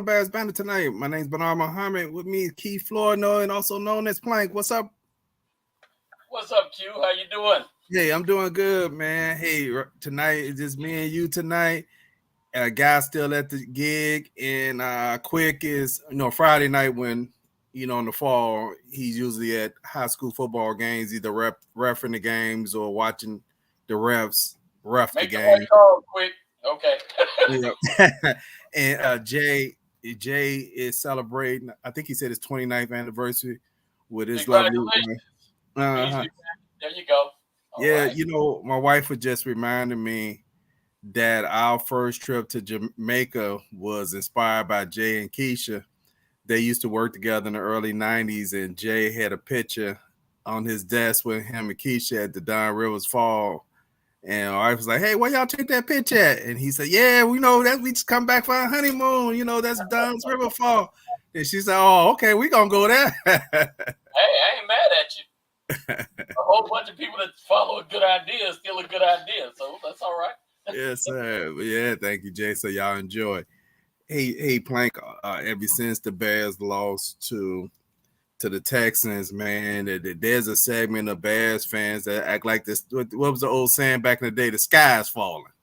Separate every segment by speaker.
Speaker 1: on Bears Banter tonight. My name's Bernard Muhammad. With me is Keith Flournoy, and also known as Plank. What's up?
Speaker 2: What's up, Q? How you doing?
Speaker 1: Hey, I'm doing good, man. Hey, tonight it's just me and you tonight. Guy's still at the gig, and Quick is Friday night when in the fall he's usually at high school football games, either refing the games or watching the ref the
Speaker 2: Make the
Speaker 1: game.
Speaker 2: right call quick. Okay.
Speaker 1: Yeah. And Jay is celebrating. I think he said his 29th anniversary with his lovely wife.
Speaker 2: Uh-huh. There you go.
Speaker 1: All right. My wife was just reminding me that our first trip to Jamaica was inspired by Jay and Keisha. They used to work together in the early 90s, and Jay had a picture on his desk with him and Keisha at the Don Rivers Fall. And I was like, hey, where y'all take that picture at? And he said, yeah, we know that we just come back for our honeymoon. That's Don's River Fall. And she said, oh, okay, we going to go there.
Speaker 2: Hey, I ain't mad at you. A whole bunch of people that follow a good idea is still a good idea. So that's all right.
Speaker 1: Yes, sir. But yeah, thank you, Jay. So y'all enjoy. Hey, Plank, ever since the Bears lost to the Texans, man, there's a segment of Bears fans that act like this. What was the old saying back in the day? The sky is falling.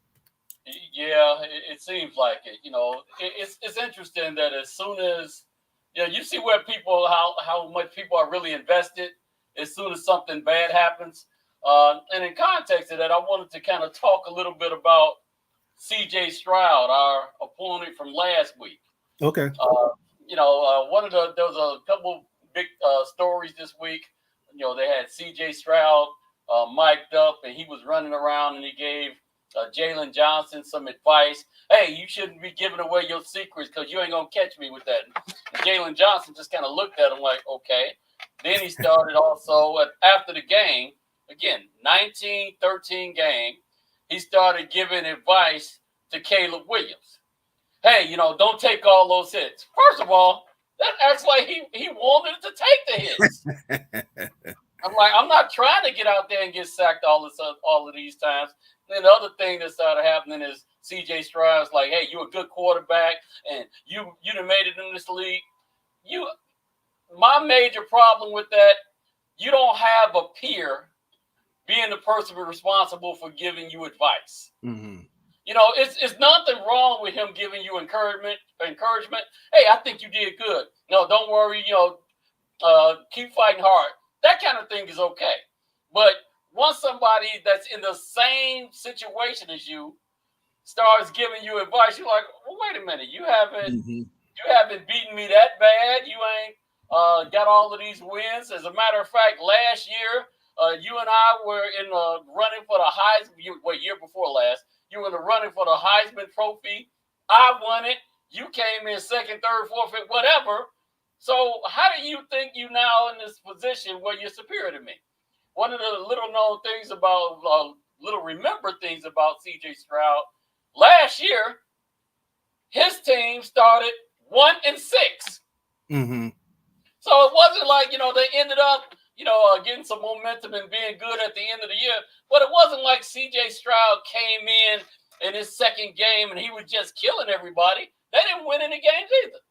Speaker 2: Yeah, it seems like it. It's interesting that as soon as you see where people how much people are really invested as soon as something bad happens. And in context of that, I wanted to kind of talk a little bit about C.J. Stroud, our opponent from last week.
Speaker 1: Okay.
Speaker 2: There was a couple big stories this week. They had C.J. Stroud mic'd up, and he was running around, and he gave Jalen Johnson some advice. Hey, you shouldn't be giving away your secrets because you ain't going to catch me with that. And Jalen Johnson just kind of looked at him like, okay. Then he started also after the game, again, 19-13 game, he started giving advice to Caleb Williams. Hey, don't take all those hits. First of all, that acts like he wanted to take the hits. I'm like, I'm not trying to get out there and get sacked all of these times. Then the other thing that started happening is C.J. Stroud's like, hey, you're a good quarterback, and you done made it in this league. My major problem with that, you don't have a peer being the person responsible for giving you advice.
Speaker 1: Mm-hmm.
Speaker 2: It's nothing wrong with him giving you encouragement. Hey, I think you did good. No, don't worry. Keep fighting hard. That kind of thing is okay. But once somebody that's in the same situation as you starts giving you advice, you're like, well, wait a minute. You haven't beaten me that bad. You ain't got all of these wins. As a matter of fact, last year, you and I were in the running for the Heisman. Year before last, you were in the running for the Heisman Trophy. I won it. You came in second, third, fourth, fifth, whatever. So how do you think you now in this position where you're superior to me? One of the little remembered things about C.J. Stroud, last year, his team started 1-6.
Speaker 1: Mm-hmm.
Speaker 2: So it wasn't like, they ended up, getting some momentum and being good at the end of the year. But it wasn't like C.J. Stroud came in his second game and he was just killing everybody. They didn't win any games either.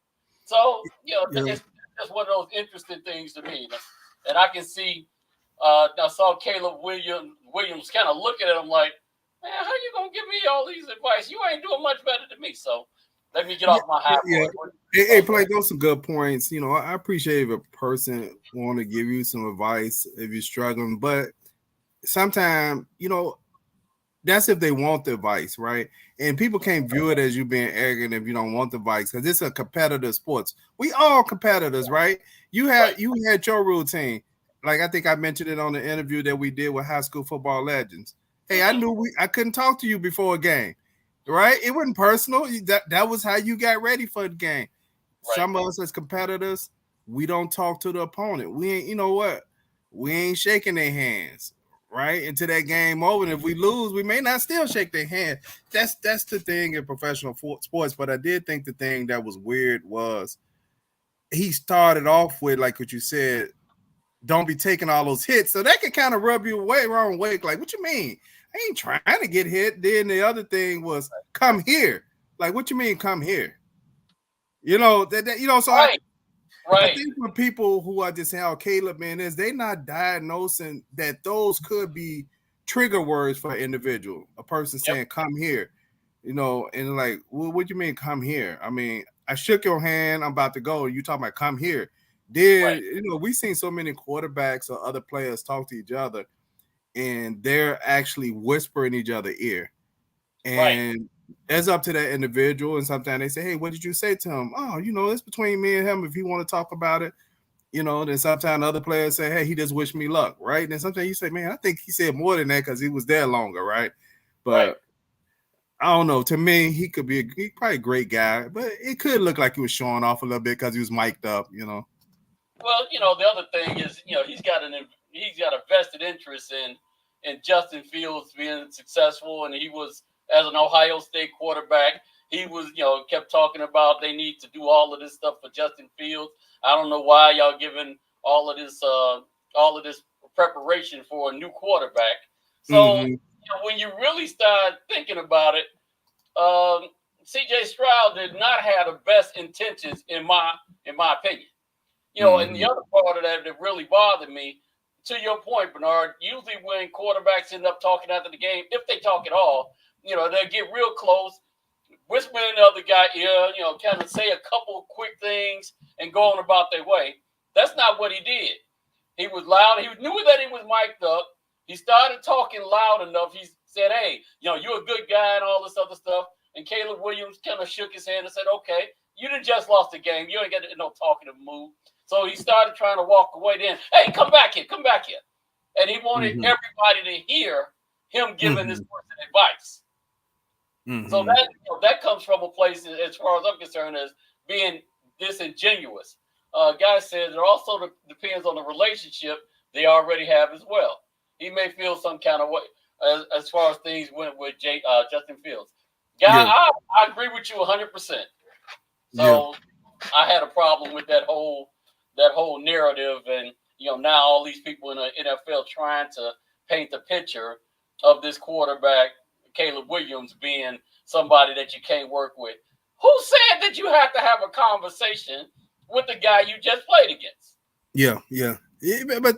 Speaker 2: So, It's just one of those interesting things to me. And I can see, I saw Caleb Williams kind of looking at him like, man, how you going to give me all these advice? You ain't doing much better than me. So let me get off my high horse.
Speaker 1: Hey, Blake, those some good points. I appreciate if a person want to give you some advice if you're struggling, but sometimes, that's if they want the advice, right? And people can't view it as you being arrogant if you don't want the advice, because it's a competitive sports. We all competitors, right? You had your routine. Like I think I mentioned it on the interview that we did with High School Football Legends. Hey, I knew I couldn't talk to you before a game, right? It wasn't personal. That was how you got ready for the game. Right. Some of us as competitors, we don't talk to the opponent. We ain't, we ain't shaking their hands. Right into that game over, and if we lose, we may not still shake their hand. That's the thing in professional sports. But I did think the thing that was weird was he started off with, like what you said, don't be taking all those hits. So that could kind of rub you wrong way. Like, what you mean? I ain't trying to get hit. Then the other thing was come here. Like, what you mean come here? So
Speaker 2: Right.
Speaker 1: I
Speaker 2: Right.
Speaker 1: think when people who are just saying, "Oh, Caleb, man," they not diagnosing that those could be trigger words for an individual. A person
Speaker 2: Yep.
Speaker 1: saying, "Come here," and like, well, what do you mean, "Come here"? I mean, I shook your hand. I'm about to go. You talking about come here?
Speaker 2: Right.
Speaker 1: We've seen so many quarterbacks or other players talk to each other, and they're actually whispering each other ear.
Speaker 2: Right.
Speaker 1: And it's up to that individual. And sometimes they say, "Hey, what did you say to him?" "Oh, it's between me and him. If he want to talk about it." Then sometimes other players say, "Hey, he just wished me luck," right? And then sometimes you say, "Man, I think he said more than that because he was there longer," right?
Speaker 2: Right.
Speaker 1: But I don't know. To me, he could be probably a great guy, but it could look like he was showing off a little bit because he was mic'd up.
Speaker 2: Well, the other thing is, he's got a vested interest in Justin Fields being successful, and he was, as an Ohio State quarterback, he was, kept talking about they need to do all of this stuff for Justin Fields. I don't know why y'all giving all of this preparation for a new quarterback. So when you really start thinking about it, C.J. Stroud did not have the best intentions in my opinion. And the other part of that really bothered me, to your point, Bernard, usually when quarterbacks end up talking after the game, if they talk at all, they'll get real close, whisper in the other guy ear, kind of say a couple quick things and go on about their way. That's not what he did. He was loud. He knew that he was mic'd up. He started talking loud enough. He said, "Hey, you're a good guy," and all this other stuff. And Caleb Williams kind of shook his hand and said, "Okay, you done just lost the game. You ain't got no talking to move." So he started trying to walk away. Then, "Hey, come back here. And he wanted everybody to hear him giving this person advice. So that comes from a place, as far as I'm concerned, as being disingenuous. Guy says it also depends on the relationship they already have as well. He may feel some kind of way as far as things went with Justin Fields. Guy, I agree with you 100%. So I had a problem with that whole narrative, and now all these people in the NFL trying to paint the picture of this quarterback Caleb Williams being somebody that you can't work with. Who said that you have to have a conversation with the guy you just played against?
Speaker 1: Yeah. But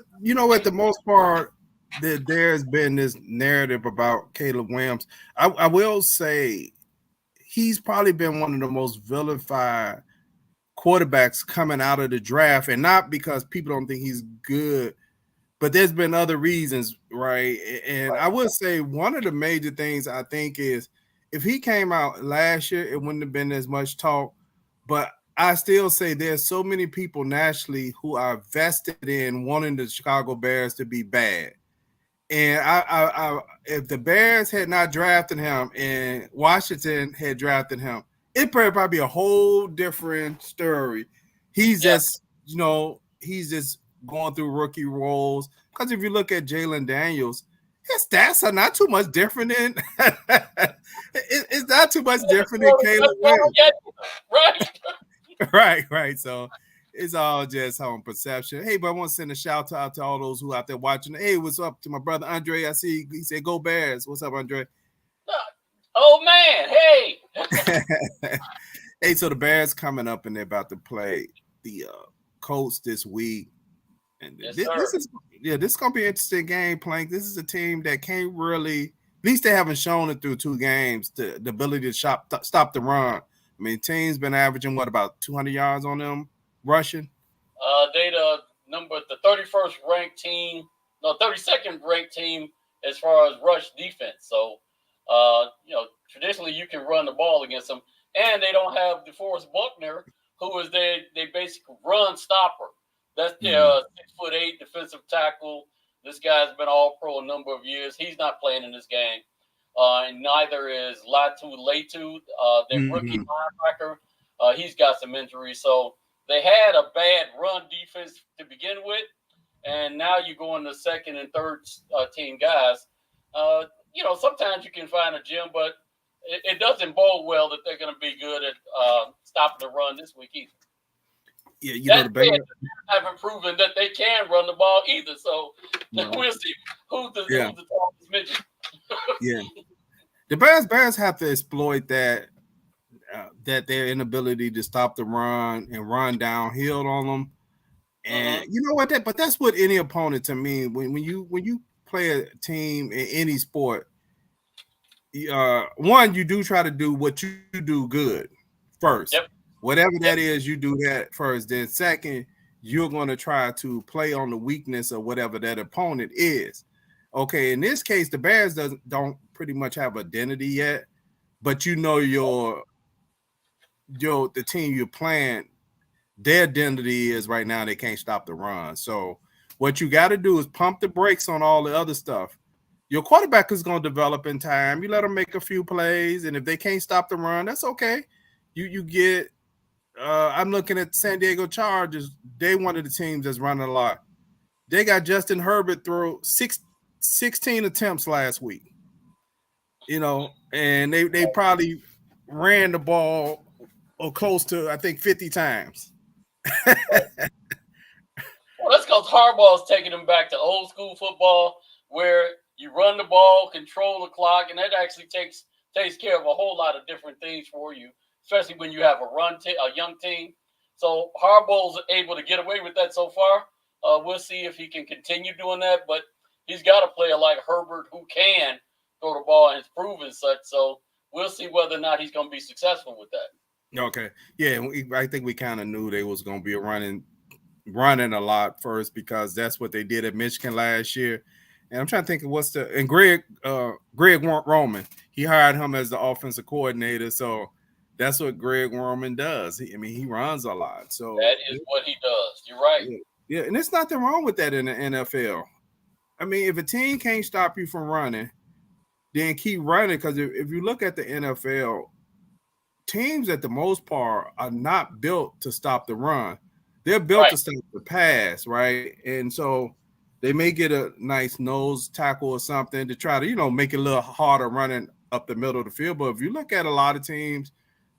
Speaker 1: at the most part, there's been this narrative about Caleb Williams. I will say he's probably been one of the most vilified quarterbacks coming out of the draft, and not because people don't think he's good, but there's been other reasons, right? And I would say one of the major things I think is if he came out last year, it wouldn't have been as much talk. But I still say there's so many people nationally who are vested in wanting the Chicago Bears to be bad. And I if the Bears had not drafted him and Washington had drafted him, it'd probably be a whole different story. He's just going through rookie roles. Because if you look at Jalen Daniels, his stats are not too much different than it's not too much different than Caleb Williams. Right. So it's all just on perception. Hey, but I want to send a shout out to all those who out there watching. Hey, what's up to my brother Andre? I see he said go Bears. What's up, Andre?
Speaker 2: Oh man, hey.
Speaker 1: Hey, so the Bears coming up and they're about to play the Colts this week. And this is gonna be an interesting game playing. This is a team that can't really, at least they haven't shown it through 2 games, the ability to stop the run. I mean, team's been averaging about 200 yards on them rushing.
Speaker 2: They the 31st ranked team, 32nd ranked team as far as rush defense. So, traditionally you can run the ball against them, and they don't have DeForest Buckner, who is their basic run stopper. That's their 6'8" defensive tackle. This guy's been all pro a number of years. He's not playing in this game. And neither is Latu Latu, their rookie linebacker. He's got some injuries. So they had a bad run defense to begin with, and now you go into second and third team guys. Sometimes you can find a gem, but it doesn't bode well that they're going to be good at stopping the run this week either.
Speaker 1: Yeah, the Bears
Speaker 2: haven't proven that they can run the ball either. So we'll see who's the tallest midget.
Speaker 1: Yeah, the Bears have to exploit that. that their inability to stop the run and run downhill on them. And you know what? But that's what any opponent to me. When you play a team in any sport, one, you do try to do what you do good first.
Speaker 2: Yep.
Speaker 1: Whatever that is, you do that first. Then second, you're going to try to play on the weakness of whatever that opponent is. Okay, in this case, the Bears don't pretty much have identity yet, but you know the team you're playing, their identity is right now they can't stop the run. So what you got to do is pump the brakes on all the other stuff. Your quarterback is going to develop in time. You let them make a few plays, and if they can't stop the run, that's okay. You get. I'm looking at San Diego Chargers. They one of the teams that's running a lot. They got Justin Herbert through 16 attempts last week. And they probably ran the ball or close to, I think, 50 times.
Speaker 2: Well, that's because Harbaugh's taking them back to old school football, where you run the ball, control the clock, and that actually takes care of a whole lot of different things for you, especially when you have a young team. So Harbaugh's able to get away with that so far. We'll see if he can continue doing that, but he's got a player like Herbert who can throw the ball and has proven such. So we'll see whether or not he's going to be successful with that.
Speaker 1: Okay. Yeah, I think we kind of knew they was going to be running a lot first, because that's what they did at Michigan last year. And I'm trying to think of Greg Roman, he hired him as the offensive coordinator. So that's what Greg Roman does. He runs a lot. So
Speaker 2: that is what he does. You're right.
Speaker 1: Yeah, and there's nothing wrong with that in the NFL. If a team can't stop you from running, then keep running. Because if you look at the NFL, teams at the most part are not built to stop the run. They're built to stop the pass, right? And so they may get a nice nose tackle or something to try to, make it a little harder running up the middle of the field. But if you look at a lot of teams,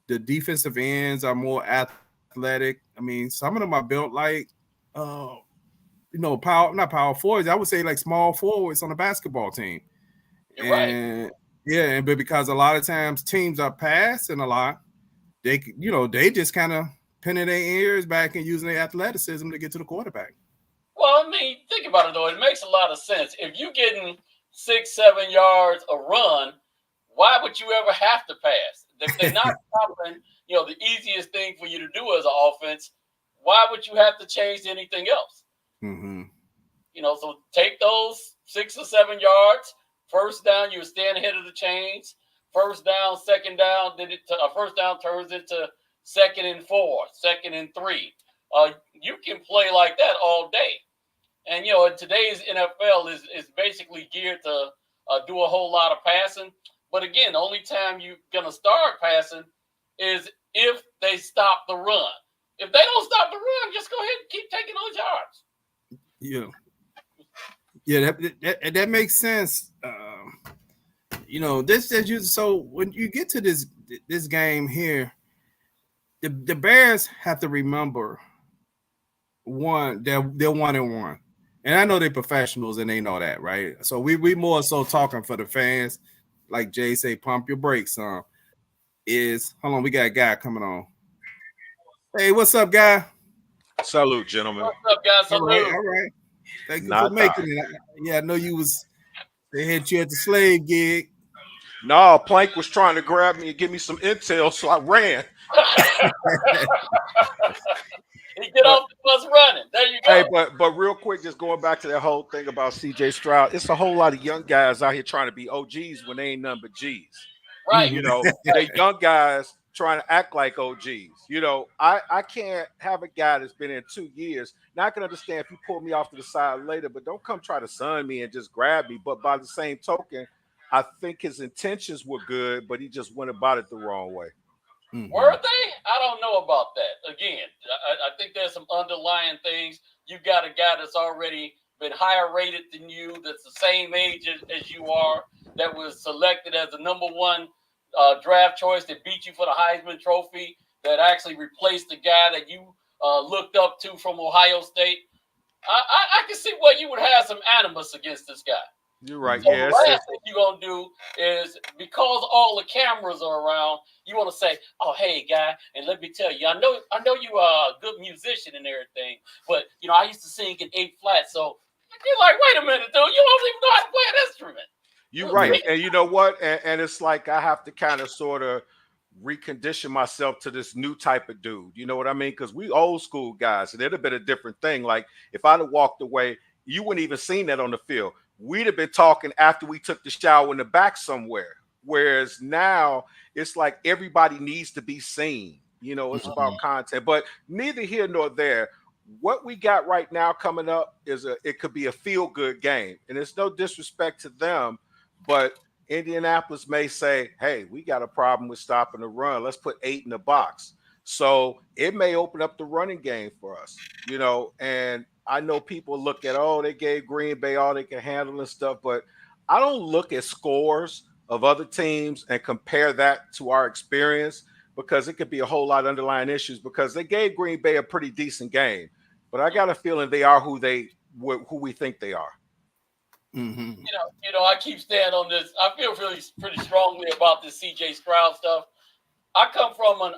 Speaker 1: the defensive ends are more athletic. Some of them are built like, not power forwards. I would say like small forwards on a basketball team.
Speaker 2: You're right.
Speaker 1: Yeah, but because a lot of times teams are passing a lot, they just kind of pinning their ears back and using their athleticism to get to the quarterback.
Speaker 2: Well, think about it, though. It makes a lot of sense. If you're getting 6-7 yards a run, why would you ever have to pass? If they're not stopping, the easiest thing for you to do as an offense, why would you have to change to anything else?
Speaker 1: Mm-hmm.
Speaker 2: So take those 6 or 7 yards. First down, you're staying ahead of the chains. First down, second down, then first down turns into 2nd and 4, 2nd and 3. You can play like that all day. And, in today's NFL is basically geared to do a whole lot of passing. But again, the only time you're going to start passing is if they stop the run. If they don't stop the run, just go ahead and keep taking those yards.
Speaker 1: Yeah, that makes sense. So when you get to this game here, the Bears have to remember they're 1-1, and I know they're professionals and they know that, right? So we more so talking for the fans, like Jay say, pump your brakes. Hold on, we got a guy coming on. Hey, what's up, guy?
Speaker 3: Salute, gentlemen.
Speaker 2: What's up, guys? Salute.
Speaker 1: All right. Thank you for making it. Yeah, I know they had you at the slave gig.
Speaker 3: No, Plank was trying to grab me and give me some intel, so I ran.
Speaker 2: He get off the bus running. There you go.
Speaker 3: Hey, but real quick, just going back to that whole thing about CJ Stroud, it's a whole lot of young guys out here trying to be OGs when they ain't nothing but G's.
Speaker 2: Right.
Speaker 3: They young guys trying to act like OGs. I can't have a guy that's been in 2 years. Now I can understand if you pull me off to the side later, but don't come try to sun me and just grab me. But by the same token, I think his intentions were good, but he just went about it the wrong way.
Speaker 2: Mm-hmm. Were they? I don't know about that. Again, I think there's some underlying things. You've got a guy that's already been higher rated than you, that's the same age as you are, that was selected as the number 1 draft choice that beat you for the Heisman Trophy, that actually replaced the guy that you looked up to from Ohio State. I can see why you would have some animus against this guy.
Speaker 3: You're right.
Speaker 2: So
Speaker 3: Yeah.
Speaker 2: the last thing you're gonna do is, because all the cameras are around, you want to say, "Oh, hey, guy, and let me tell you, I know you are a good musician and everything, but I used to sing in 8 flat." So you're like, "Wait a minute, dude, you don't even know how to play an instrument."
Speaker 3: You're right. And you know what? And it's like I have to kind of sort of recondition myself to this new type of dude. You know what I mean? Because we old school guys, and it'd have been a different thing. Like if I'd have walked away, you wouldn't even seen that on the field. We'd have been talking after we took the shower in the back somewhere. Whereas now it's like everybody needs to be seen. It's about content, but neither here nor there. What we got right now coming up it could be a feel good game, and it's no disrespect to them, but Indianapolis may say, hey, we got a problem with stopping the run. Let's put 8 in the box. So it may open up the running game for us, and I know people look at, they gave Green Bay all they can handle and stuff, but I don't look at scores of other teams and compare that to our experience, because it could be a whole lot of underlying issues, because they gave Green Bay a pretty decent game, but I got a feeling they are who we think they are.
Speaker 1: Mm-hmm.
Speaker 2: I keep staying on this. I feel pretty strongly about this CJ Stroud stuff. I come from an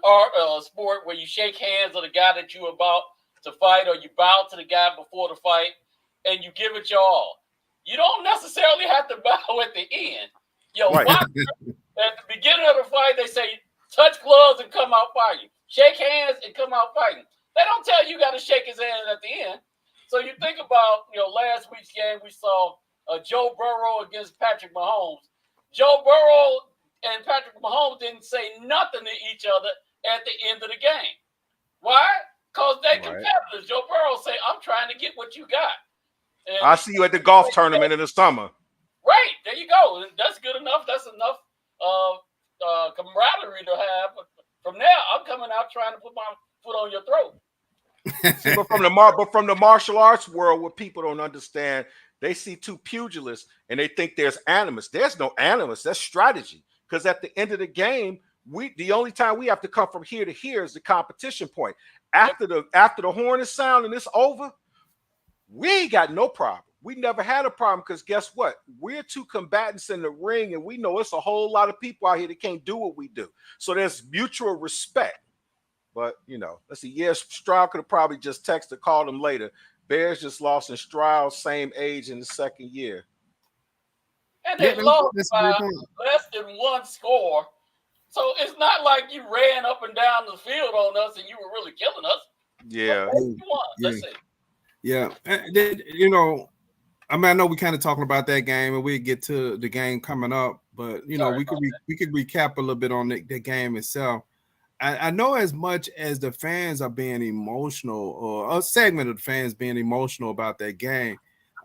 Speaker 2: sport where you shake hands with the guy that you're about to fight, or you bow to the guy before the fight, and you give it your all. You don't necessarily have to bow at the end.
Speaker 3: Right.
Speaker 2: At the beginning of the fight, they say touch gloves and come out fighting. Shake hands and come out fighting. They don't tell you got to shake his hand at the end. So you think about, last week's game, we saw Joe Burrow against Patrick Mahomes. Joe Burrow and Patrick Mahomes didn't say nothing to each other at the end of the game. Why? Because they're competitors. Joe Burrow say, I'm trying to get what you got. And
Speaker 3: I see you at the golf tournament in the summer.
Speaker 2: Right. There you go. That's good enough. That's enough camaraderie to have. But from there, I'm coming out trying to put my foot on your throat.
Speaker 3: See, but from the martial arts world, what people don't understand, they see two pugilists and they think there's animus. There's no animus. That's strategy. Because at the end of the game, the only time we have to come from here to here is the competition point. After the horn is sound and it's over, we ain't got no problem. We never had a problem, because guess what? We're two combatants in the ring, and we know it's a whole lot of people out here that can't do what we do. So there's mutual respect. But, let's see. Yes, Stroud could have probably just texted, called him later. Bears just lost in Stroud, same age in the second year.
Speaker 2: And they lost by less than one score. So it's not like you ran up and down the field on us and you were really killing us.
Speaker 3: Yeah.
Speaker 2: Let's see.
Speaker 1: Yeah. I know we kind of talking about that game, and we'll get to the game coming up, but we could recap a little bit on the game itself. I know as much as the fans are being emotional, or a segment of the fans being emotional about that game,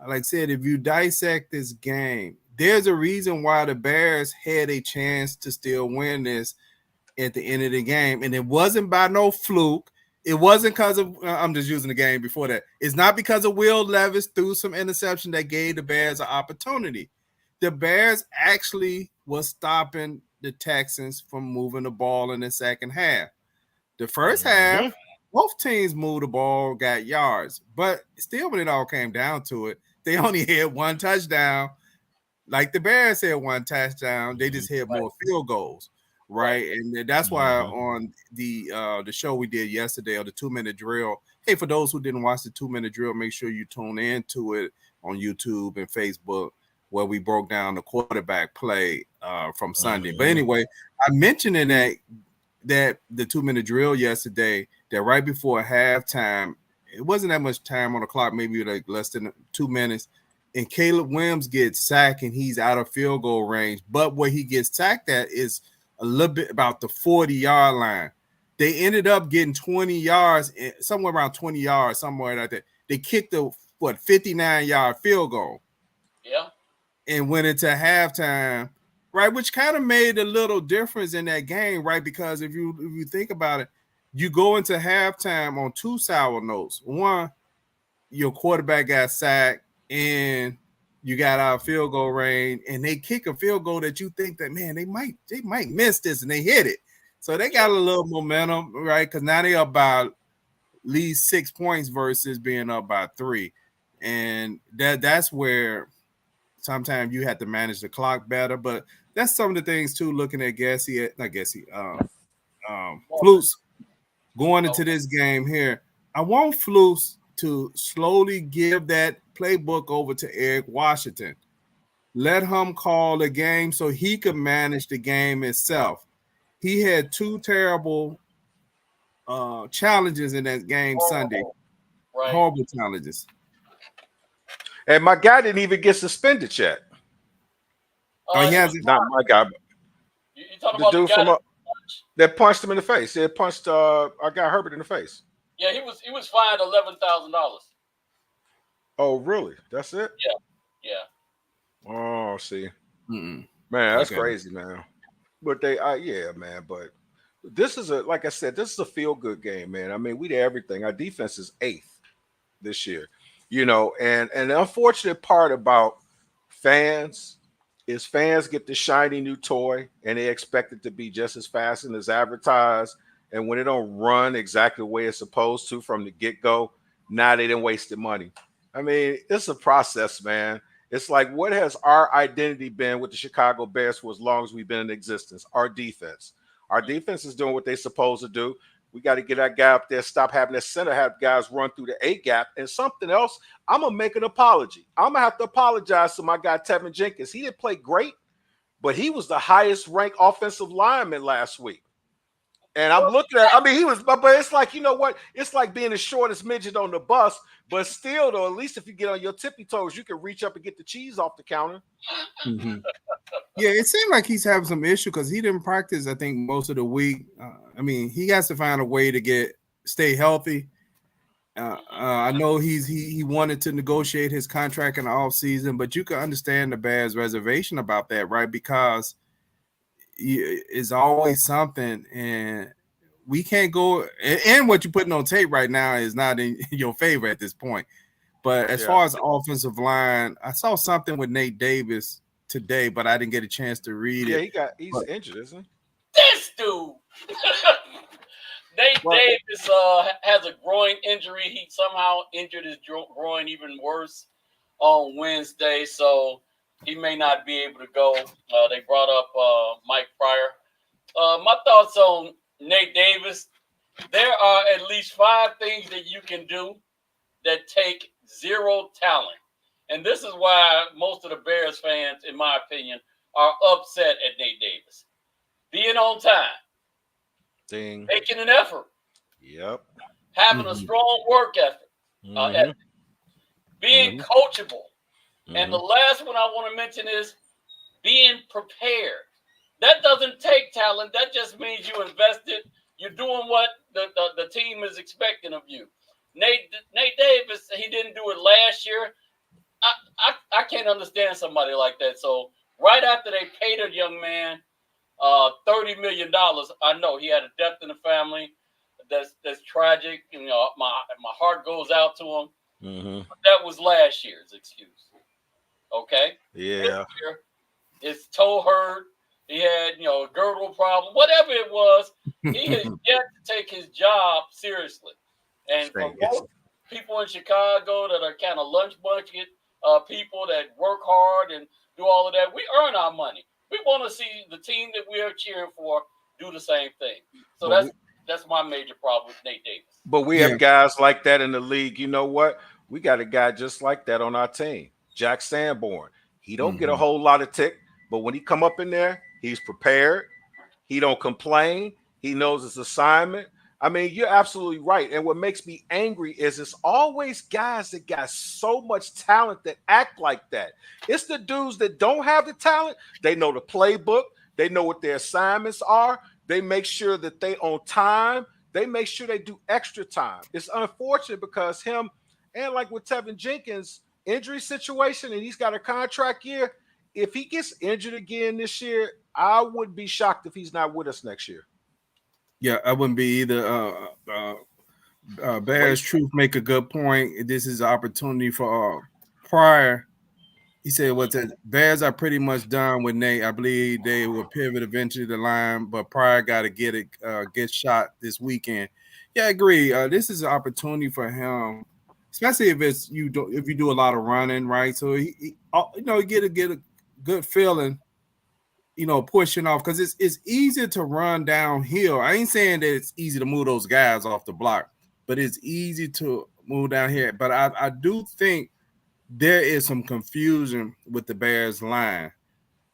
Speaker 1: like I said, if you dissect this game, there's a reason why the Bears had a chance to still win this at the end of the game, and it wasn't by no fluke. It wasn't because of, I'm just using the game before that. It's not because of Will Levis threw some interception that gave the Bears an opportunity. The Bears actually was stopping the Texans from moving the ball in the second half. The first half, both teams moved the ball, got yards, but still when it all came down to it, they only had one touchdown. Like the Bears had one touchdown, they just had more field goals. Right. And that's why on the show we did yesterday, or the 2-minute drill. Hey, for those who didn't watch the 2-minute drill, make sure you tune into it on YouTube and Facebook, where we broke down the quarterback play from Sunday. But anyway, I mentioned in that the 2-minute drill yesterday, that right before halftime, it wasn't that much time on the clock, maybe like less than 2 minutes. And Caleb Williams gets sacked and he's out of field goal range. But where he gets sacked at is a little bit about the 40-yard line. They ended up getting 20 yards, somewhere around 20 yards, somewhere like that. They kicked a 59-yard field goal.
Speaker 2: Yeah.
Speaker 1: And went into halftime, right, which kind of made a little difference in that game, right? Because if you think about it, you go into halftime on two sour notes. One, your quarterback got sacked and you got out of field goal range, and they kick a field goal that you think that, man, they might miss this, and they hit it. So they got a little momentum, right? Because now they're up by at least 6 points versus being up by 3. And that's where sometimes you have to manage the clock better. But that's some of the things too. Looking at Flus going into this game here, I want Flus to slowly give that playbook over to Eric Washington. Let him call the game so he could manage the game itself. He had 2 terrible challenges in that game Sunday.
Speaker 2: Right.
Speaker 1: Horrible challenges.
Speaker 3: And my guy didn't even get suspended yet.
Speaker 1: He hasn't.
Speaker 3: Not my guy.
Speaker 2: You talking
Speaker 3: the
Speaker 2: about
Speaker 3: dude
Speaker 2: the guy
Speaker 3: from that punched him in the face. They punched our guy Herbert in the face.
Speaker 2: Yeah, he was fined $11,000.
Speaker 3: Oh, really? That's it?
Speaker 2: Yeah.
Speaker 3: Oh, see.
Speaker 1: Mm-mm.
Speaker 3: Man, that's crazy, man. But yeah, man. But this is like I said, this is a feel-good game, man. I mean, we did everything. Our defense is 8th this year, and the unfortunate part about fans is fans get the shiny new toy and they expect it to be just as fast and as advertised. And when it don't run exactly the way it's supposed to from the get-go, now they didn't waste the money. I mean, it's a process, man. It's like, what has our identity been with the Chicago Bears for as long as we've been in existence? Our defense. Our defense is doing what they're supposed to do. We got to get our guy up there, stop having that center, have guys run through the A gap. And something else, I'm going to make an apology. I'm going to have to apologize to my guy, Tevin Jenkins. He didn't play great, but he was the highest ranked offensive lineman last week. And I'm looking at, he was, but it's like, you know what? It's like being the shortest midget on the bus, but still, though, at least if you get on your tippy toes, you can reach up and get the cheese off the counter.
Speaker 1: Mm-hmm. Yeah, it seemed like he's having some issue because he didn't practice, I think, most of the week. He has to find a way to stay healthy. I know he wanted to negotiate his contract in the offseason, but you can understand the Bears' reservation about that, right? Because it's always something, and we can't go. And what you're putting on tape right now is not in your favor at this point. But as far as offensive line, I saw something with Nate Davis today, but I didn't get a chance to read it.
Speaker 3: Yeah, he's injured, isn't he?
Speaker 2: This dude. Nate Davis has a groin injury. He somehow injured his groin even worse on Wednesday, so he may not be able to go. They brought up Mike Pryor. My thoughts on Nate Davis, there are at least 5 things that you can do that take zero talent. And this is why most of the Bears fans, in my opinion, are upset at Nate Davis. Being on time. Making an effort.
Speaker 3: Yep.
Speaker 2: Having a strong work ethic. Being coachable. And the last one I want to mention is being prepared. That doesn't take talent. That just means you invested. You're doing what the team is expecting of you. Nate Davis, he didn't do it last year. I can't understand somebody like that. So right after they paid a young man $30 million, I know he had a death in the family. That's tragic. My heart goes out to him. But that was last year's excuse. Okay.
Speaker 3: Yeah.
Speaker 2: This year, his toe hurt. He had, a girdle problem. Whatever it was, he has yet to take his job seriously. And for most people in Chicago that are kind of lunch bucket people that work hard and do all of that, we earn our money. We want to see the team that we are cheering for do the same thing. So that's my major problem with Nate Davis.
Speaker 3: But we have guys like that in the league. You know what? We got a guy just like that on our team, Jack Sanborn. He don't get a whole lot of tick, but when he come up in there, he's prepared. He don't complain. He knows his assignment. You're absolutely right. And what makes me angry is it's always guys that got so much talent that act like that. It's the dudes that don't have the talent. They know the playbook. They know what their assignments are. They make sure that they on time. They make sure they do extra time. It's unfortunate because him and like with Tevin Jenkins, injury situation, and he's got a contract year. If he gets injured again this year, I would be shocked if he's not with us next year.
Speaker 1: Yeah, I wouldn't be either. Bears Truth make a good point. This is an opportunity for Pryor. He said, Bears are pretty much done with Nate. I believe they will pivot eventually to the line, but Pryor got to get shot this weekend. Yeah, I agree. This is an opportunity for him, especially if you do a lot of running, right? So you get a good feeling, pushing off, because it's easy to run downhill. I ain't saying that it's easy to move those guys off the block, but it's easy to move down here. But I do think there is some confusion with the Bears line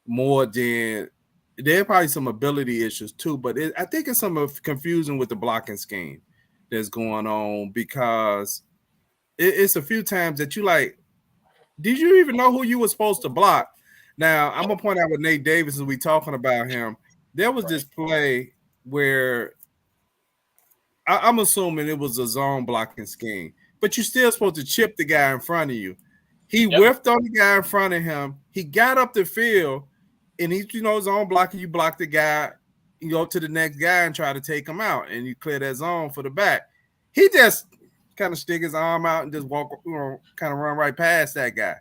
Speaker 1: more than there are probably some ability issues too. But I think it's some of confusion with the blocking scheme that's going on, because it's a few times that you like, did you even know who you were supposed to block? Now, I'm going to point out with Nate Davis as we talking about him. There was this play where I'm assuming it was a zone blocking scheme, but you're still supposed to chip the guy in front of you. He whiffed on the guy in front of him. He got up the field, and he's, zone blocking. You block the guy, you go to the next guy and try to take him out, and you clear that zone for the back. He just kind of stick his arm out and just walk, kind of run right past that guy.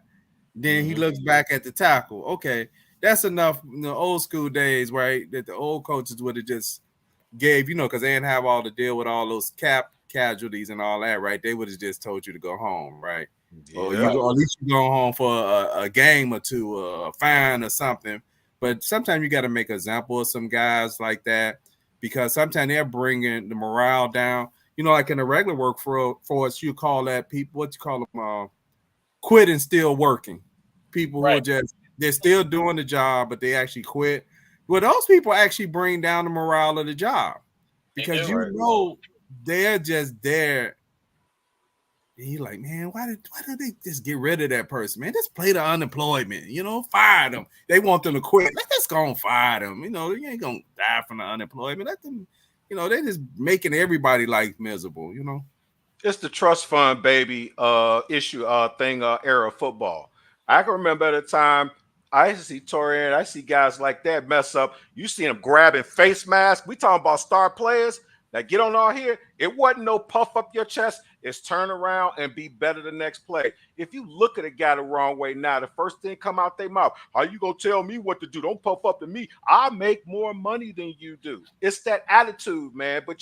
Speaker 1: Then he looks back at the tackle. Okay, that's enough. In the old school days, right, that the old coaches would have just gave, because they didn't have all to deal with all those cap casualties and all that, right? They would have just told you to go home, right? Yeah. Or at least you go home for a game or two, a fine or something. But sometimes you got to make an example of some guys like that, because sometimes they're bringing the morale down. Like in the regular workforce, you call that people, what you call them, quit and still working. People who are they're still doing the job, but they actually quit. Well, those people actually bring down the morale of the job, because they're just there. And you're like, man, why did they just get rid of that person, man? Just play the unemployment, fire them. They want them to quit. Let's just go and fire them. You ain't gonna die from the unemployment. Let them, they're just making everybody life miserable,
Speaker 3: It's the trust fund, baby, issue thing, era of football. I can remember at a time I used to see Torian, I see guys like that mess up. You see them grabbing face masks. We talking about star players that get on all here. It wasn't no puff up your chest. It's turn around and be better the next play. If you look at a guy the wrong way now, the first thing come out their mouth, how you gonna tell me what to do? Don't puff up to me. I make more money than you do. It's that attitude, man. But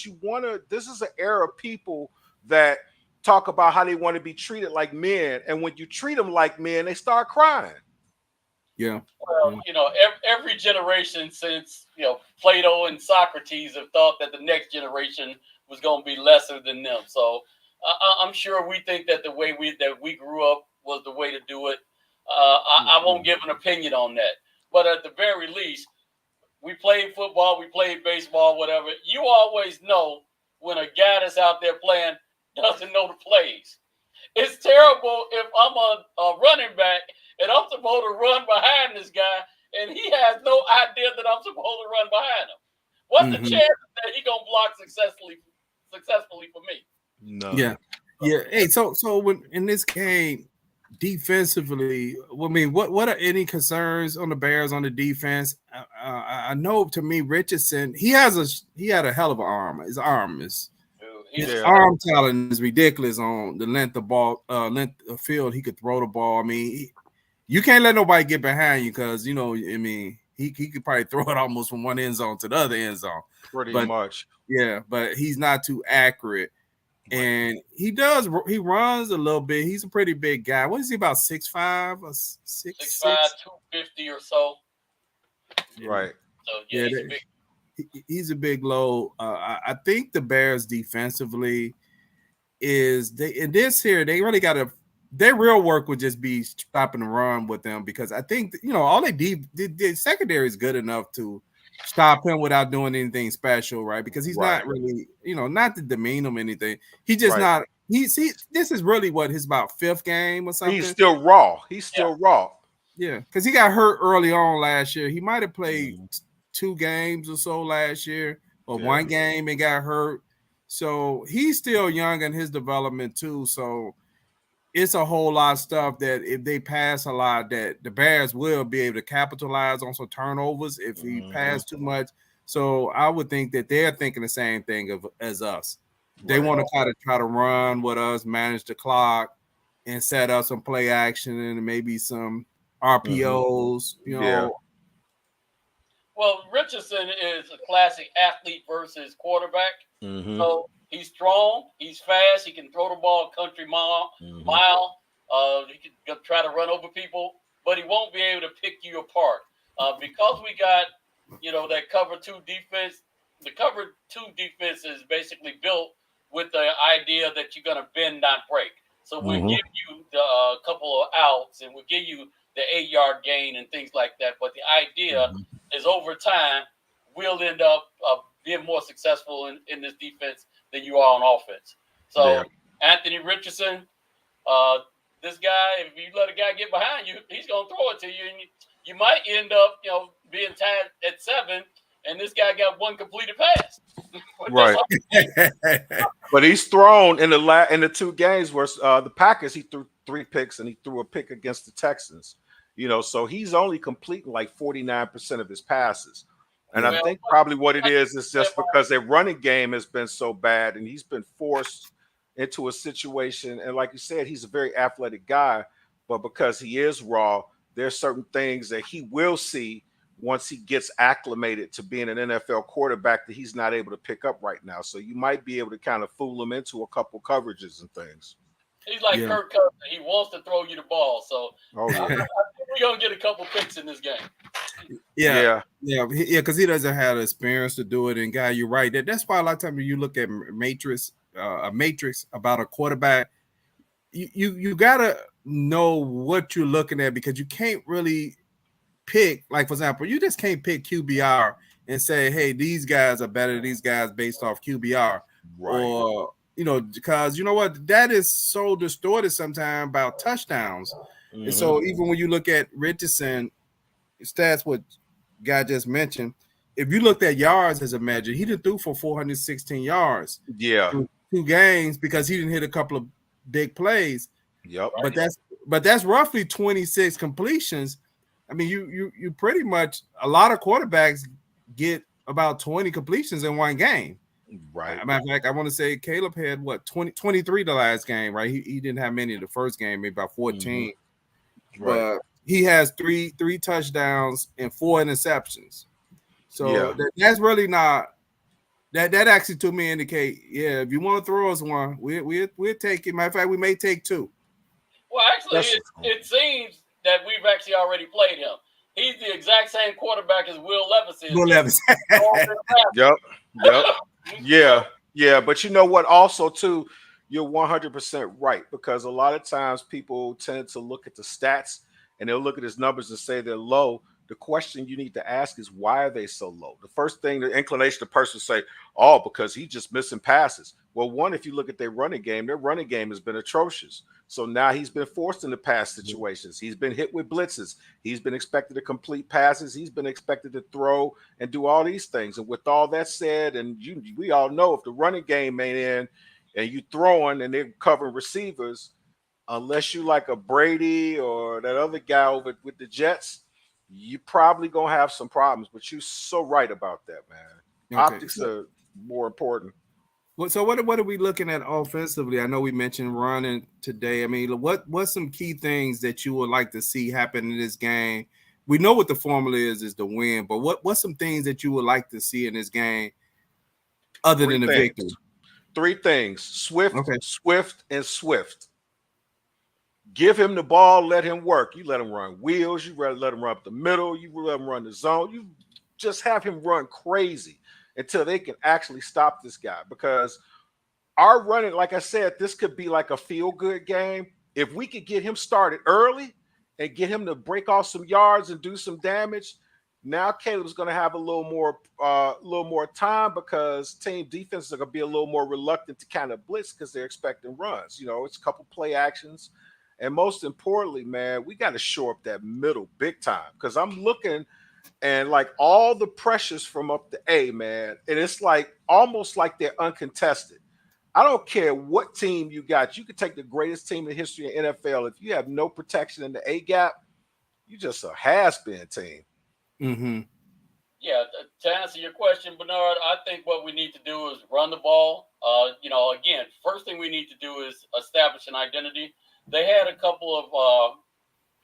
Speaker 3: this is an era of people that talk about how they want to be treated like men, and when you treat them like men, they start crying.
Speaker 1: Yeah.
Speaker 2: Well, every generation since Plato and Socrates have thought that the next generation was going to be lesser than them. So I'm sure we think that the way we grew up was the way to do it. I won't give an opinion on that, but at the very least, we played football, we played baseball, whatever. You always know when a guy that's out there playing doesn't know the plays. It's terrible if I'm a running back and I'm supposed to run behind this guy and he has no idea that I'm supposed to run behind him. What's the chance that he gonna block successfully for me?
Speaker 3: No.
Speaker 1: Yeah. Hey, so when in this game, defensively, I mean, what are any concerns on the Bears on the defense? I know, to me, Richardson, he had a hell of an arm. His arm is. His arm talent is ridiculous on the length of field. He could throw the ball. I mean, you can't let nobody get behind you, because he could probably throw it almost from one end zone to the other end zone.
Speaker 3: Pretty much.
Speaker 1: Yeah, but he's not too accurate. Right. And he runs a little bit. He's a pretty big guy. What is he, about 6'5" or 6'5",
Speaker 2: 250 or so?
Speaker 3: Right.
Speaker 2: So
Speaker 1: he's a big load. I think the Bears defensively they really got to. Their real work would just be stopping the run with them, because I think all the secondary is good enough to stop him without doing anything special, right? Because he's not really, not to demean him or anything. He just not. This is really his about 5th game or something.
Speaker 3: He's still raw.
Speaker 1: Yeah, because he got hurt early on last year. He might have played 2 games or so last year, or 1 game and got hurt. So he's still young in his development too. So it's a whole lot of stuff that if they pass a lot, that the Bears will be able to capitalize on some turnovers if he pass too much. So I would think that they're thinking the same thing as us. They want to try to run with us, manage the clock, and set up some play action and maybe some RPOs,
Speaker 2: Well, Richardson is a classic athlete versus quarterback. So he's strong, he's fast, he can throw the ball country mile. He can try to run over people. but he won't be able to pick you apart because we got that cover 2 defense. The cover 2 defense is basically built with the idea that you're going to bend, not break. So we'll give you the couple of outs and we'll give you the 8-yard gain and things like that. But the idea is over time, we'll end up being more successful in this defense than you are on offense. So Anthony Richardson, this guy, if you let a guy get behind you, he's going to throw it to you. And you might end up, being tied at 7, and this guy got 1 completed pass.
Speaker 3: Right. But he's thrown in the 2 games where the Packers, he threw 3 picks and he threw a pick against the Texans. So he's only completing like 49% of his passes. And I think probably what it is just because their running game has been so bad and he's been forced into a situation. And like you said, he's a very athletic guy, but because he is raw, there's certain things that he will see once he gets acclimated to being an NFL quarterback that he's not able to pick up right now. So you might be able to kind of fool him into a couple coverages and things.
Speaker 2: He's like Kirk Cousins. He wants to throw you the ball. So I think we're going to get a couple picks in this game.
Speaker 1: Yeah, because he doesn't have the experience to do it. And guy, you're right. That's why a lot of times when you look at a matrix about a quarterback, you gotta know what you're looking at because you can't really pick. Like for example, you just can't pick QBR and say, "Hey, these guys are better than these guys based off QBR,"
Speaker 3: right?
Speaker 1: Or because you know what, that is so distorted sometimes about touchdowns. And so even when you look at Richardson stats, what guy just mentioned, if you looked at yards as a measure, he did threw for 416 yards.
Speaker 3: Through
Speaker 1: 2 games because he didn't hit a couple of big plays.
Speaker 3: Yep.
Speaker 1: But that's roughly 26 completions. I mean, you pretty much, a lot of quarterbacks get about 20 completions in 1 game.
Speaker 3: Right.
Speaker 1: As a matter of fact, I want to say Caleb had 23 the last game, right? He didn't have many in the first game, maybe about 14.
Speaker 3: Right.
Speaker 1: But he has three touchdowns and 4 interceptions. So that's really not that actually to me indicate, if you want to throw us one, we'll take it. Matter of fact, we may take 2.
Speaker 2: Well, actually, it seems that we've actually already played him. He's the exact same quarterback as Will Levis is.
Speaker 1: Will Levis.
Speaker 3: Yep. Yeah. But you know what? Also, too, you're 100% right, because a lot of times people tend to look at the stats and they'll look at his numbers and say they're low. The question you need to ask is, why are they so low? The first thing, the inclination the person say, because he's just missing passes. Well, one, if you look at their running game has been atrocious. So now he's been forced into pass situations. He's been hit with blitzes. He's been expected to complete passes. He's been expected to throw and do all these things. And with all that said, and we all know if the running game ain't in and you throwing and they're covering receivers, unless you like a Brady or that other guy over with the Jets, you probably gonna have some problems. But you're so right about that, man. Okay. Optics are more important.
Speaker 1: So what are we looking at offensively? I know we mentioned running today. I mean, what's some key things that you would like to see happen in this game? We know what the formula is the win, but what's some things that you would like to see in this game other than the victory?
Speaker 3: 3 things: Swift, and Swift. Give him the ball, let him work. You let him run wheels, you let him run up the middle, you let him run the zone. You just have him run crazy until they can actually stop this guy. Because our running, like I said, this could be like a feel-good game. If we could get him started early and get him to break off some yards and do some damage, now Caleb's going to have a little more time, because team defenses are going to be a little more reluctant to kind of blitz because they're expecting runs. It's a couple play actions. And most importantly, man, we got to shore up that middle big time, because I'm looking and like all the pressures from up the A, man, and it's like almost like they're uncontested. I don't care what team you got. You could take the greatest team in the history of NFL. If you have no protection in the A gap, you just a has-been team.
Speaker 1: Mm-hmm.
Speaker 2: Yeah, to answer your question, Bernard, I think what we need to do is run the ball. Again, first thing we need to do is establish an identity. They had a couple of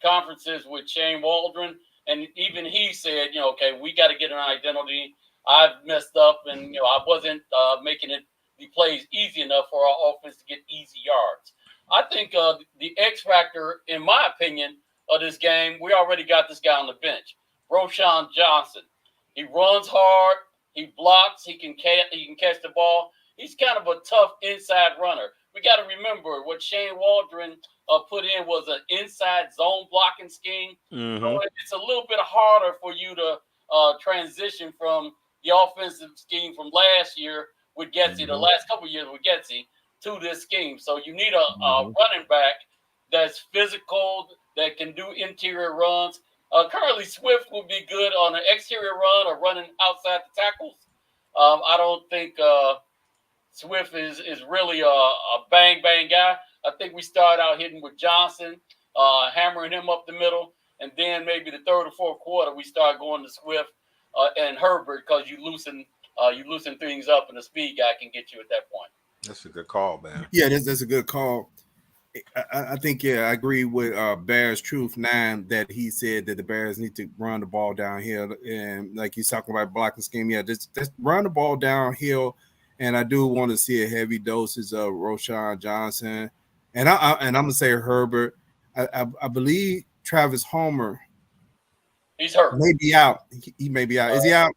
Speaker 2: conferences with Shane Waldron, and even he said, okay, we got to get an identity. I've messed up, and I wasn't making it the plays easy enough for our offense to get easy yards. I think the X factor, in my opinion, of this game, we already got this guy on the bench, Roschon Johnson. He runs hard. He blocks. He can catch the ball. He's kind of a tough inside runner. We got to remember what Shane Waldron put in was an inside zone blocking scheme.
Speaker 3: Mm-hmm.
Speaker 2: So it's a little bit harder for you to transition from the offensive scheme from last year with Getsy, the last couple of years with Getsy, to this scheme. So you need a running back that's physical, that can do interior runs. Currently, Swift would be good on an exterior run or running outside the tackles. I don't think Swift is really a bang guy. I think we start out hitting with Johnson, hammering him up the middle, and then maybe the third or fourth quarter we start going to Swift and Herbert because you loosen things up, and the speed guy can get you at that point.
Speaker 3: That's a good call, man.
Speaker 1: Yeah, that's a good call. I think, I agree with Bears Truth 9 that he said that the Bears need to run the ball downhill. And like he's talking about blocking scheme, just run the ball downhill. And I do want to see a heavy doses of Roschon Johnson. And I'm going to say Herbert. I believe Travis Homer.
Speaker 2: He's hurt.
Speaker 1: May be out. He may be out. Is he out?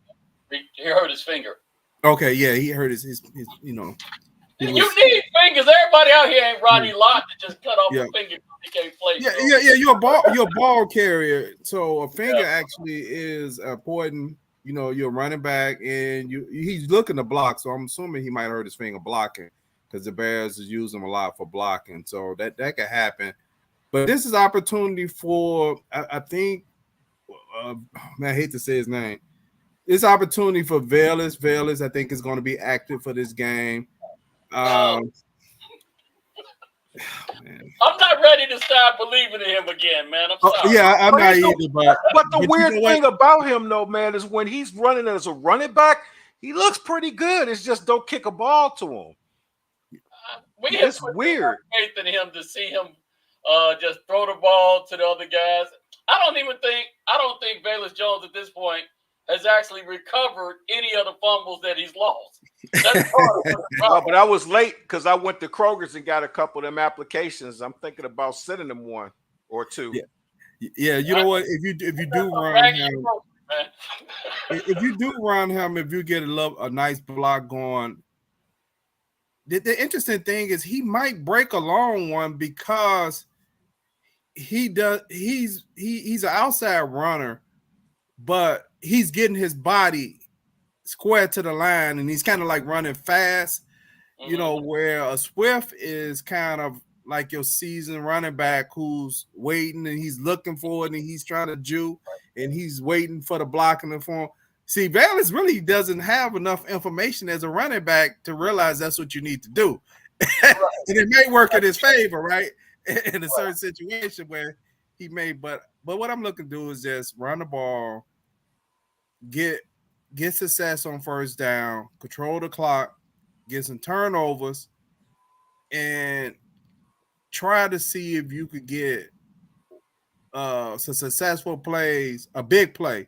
Speaker 2: He hurt his finger.
Speaker 1: Okay, yeah, he hurt his
Speaker 2: You need fingers. Everybody out here ain't Rodney Lott to just cut off a finger. He can't play.
Speaker 1: Yeah. You're a ball carrier. So a finger actually is important. You're a running back, and he's looking to block. So I'm assuming he might hurt his finger blocking because the Bears is using him a lot for blocking. So that could happen. But this is opportunity for I think. Man, I hate to say his name. This opportunity for Velas. Velas, I think, is going to be active for this game.
Speaker 2: I'm not ready to start believing in him again, man. I'm sorry.
Speaker 1: I'm not either.
Speaker 3: But the weird thing about him, though, man, is when he's running as a running back, he looks pretty good. It's just don't kick a ball to him.
Speaker 2: It's weird. Faith in him to see him just throw the ball to the other guys. I don't think Velus Jones at this point has actually recovered any of the fumbles that he's lost. That's
Speaker 3: but I was late because I went to Kroger's and got a couple of them applications. I'm thinking about sending them one or two.
Speaker 1: Yeah. You know what? If you do run him, if you get a nice block going, the interesting thing is he might break a long one because he's an outside runner, but he's getting his body square to the line, and he's kind of like running fast, where a Swift is kind of like your seasoned running back who's waiting and he's looking for it and he's trying to juke and he's waiting for the blocking the form. See, Vallis really doesn't have enough information as a running back to realize that's what you need to do. And it may work in his favor, right? In a certain situation where he may, but what I'm looking to do is just run the ball, get success on first down, control the clock, get some turnovers, and try to see if you could get some successful plays, a big play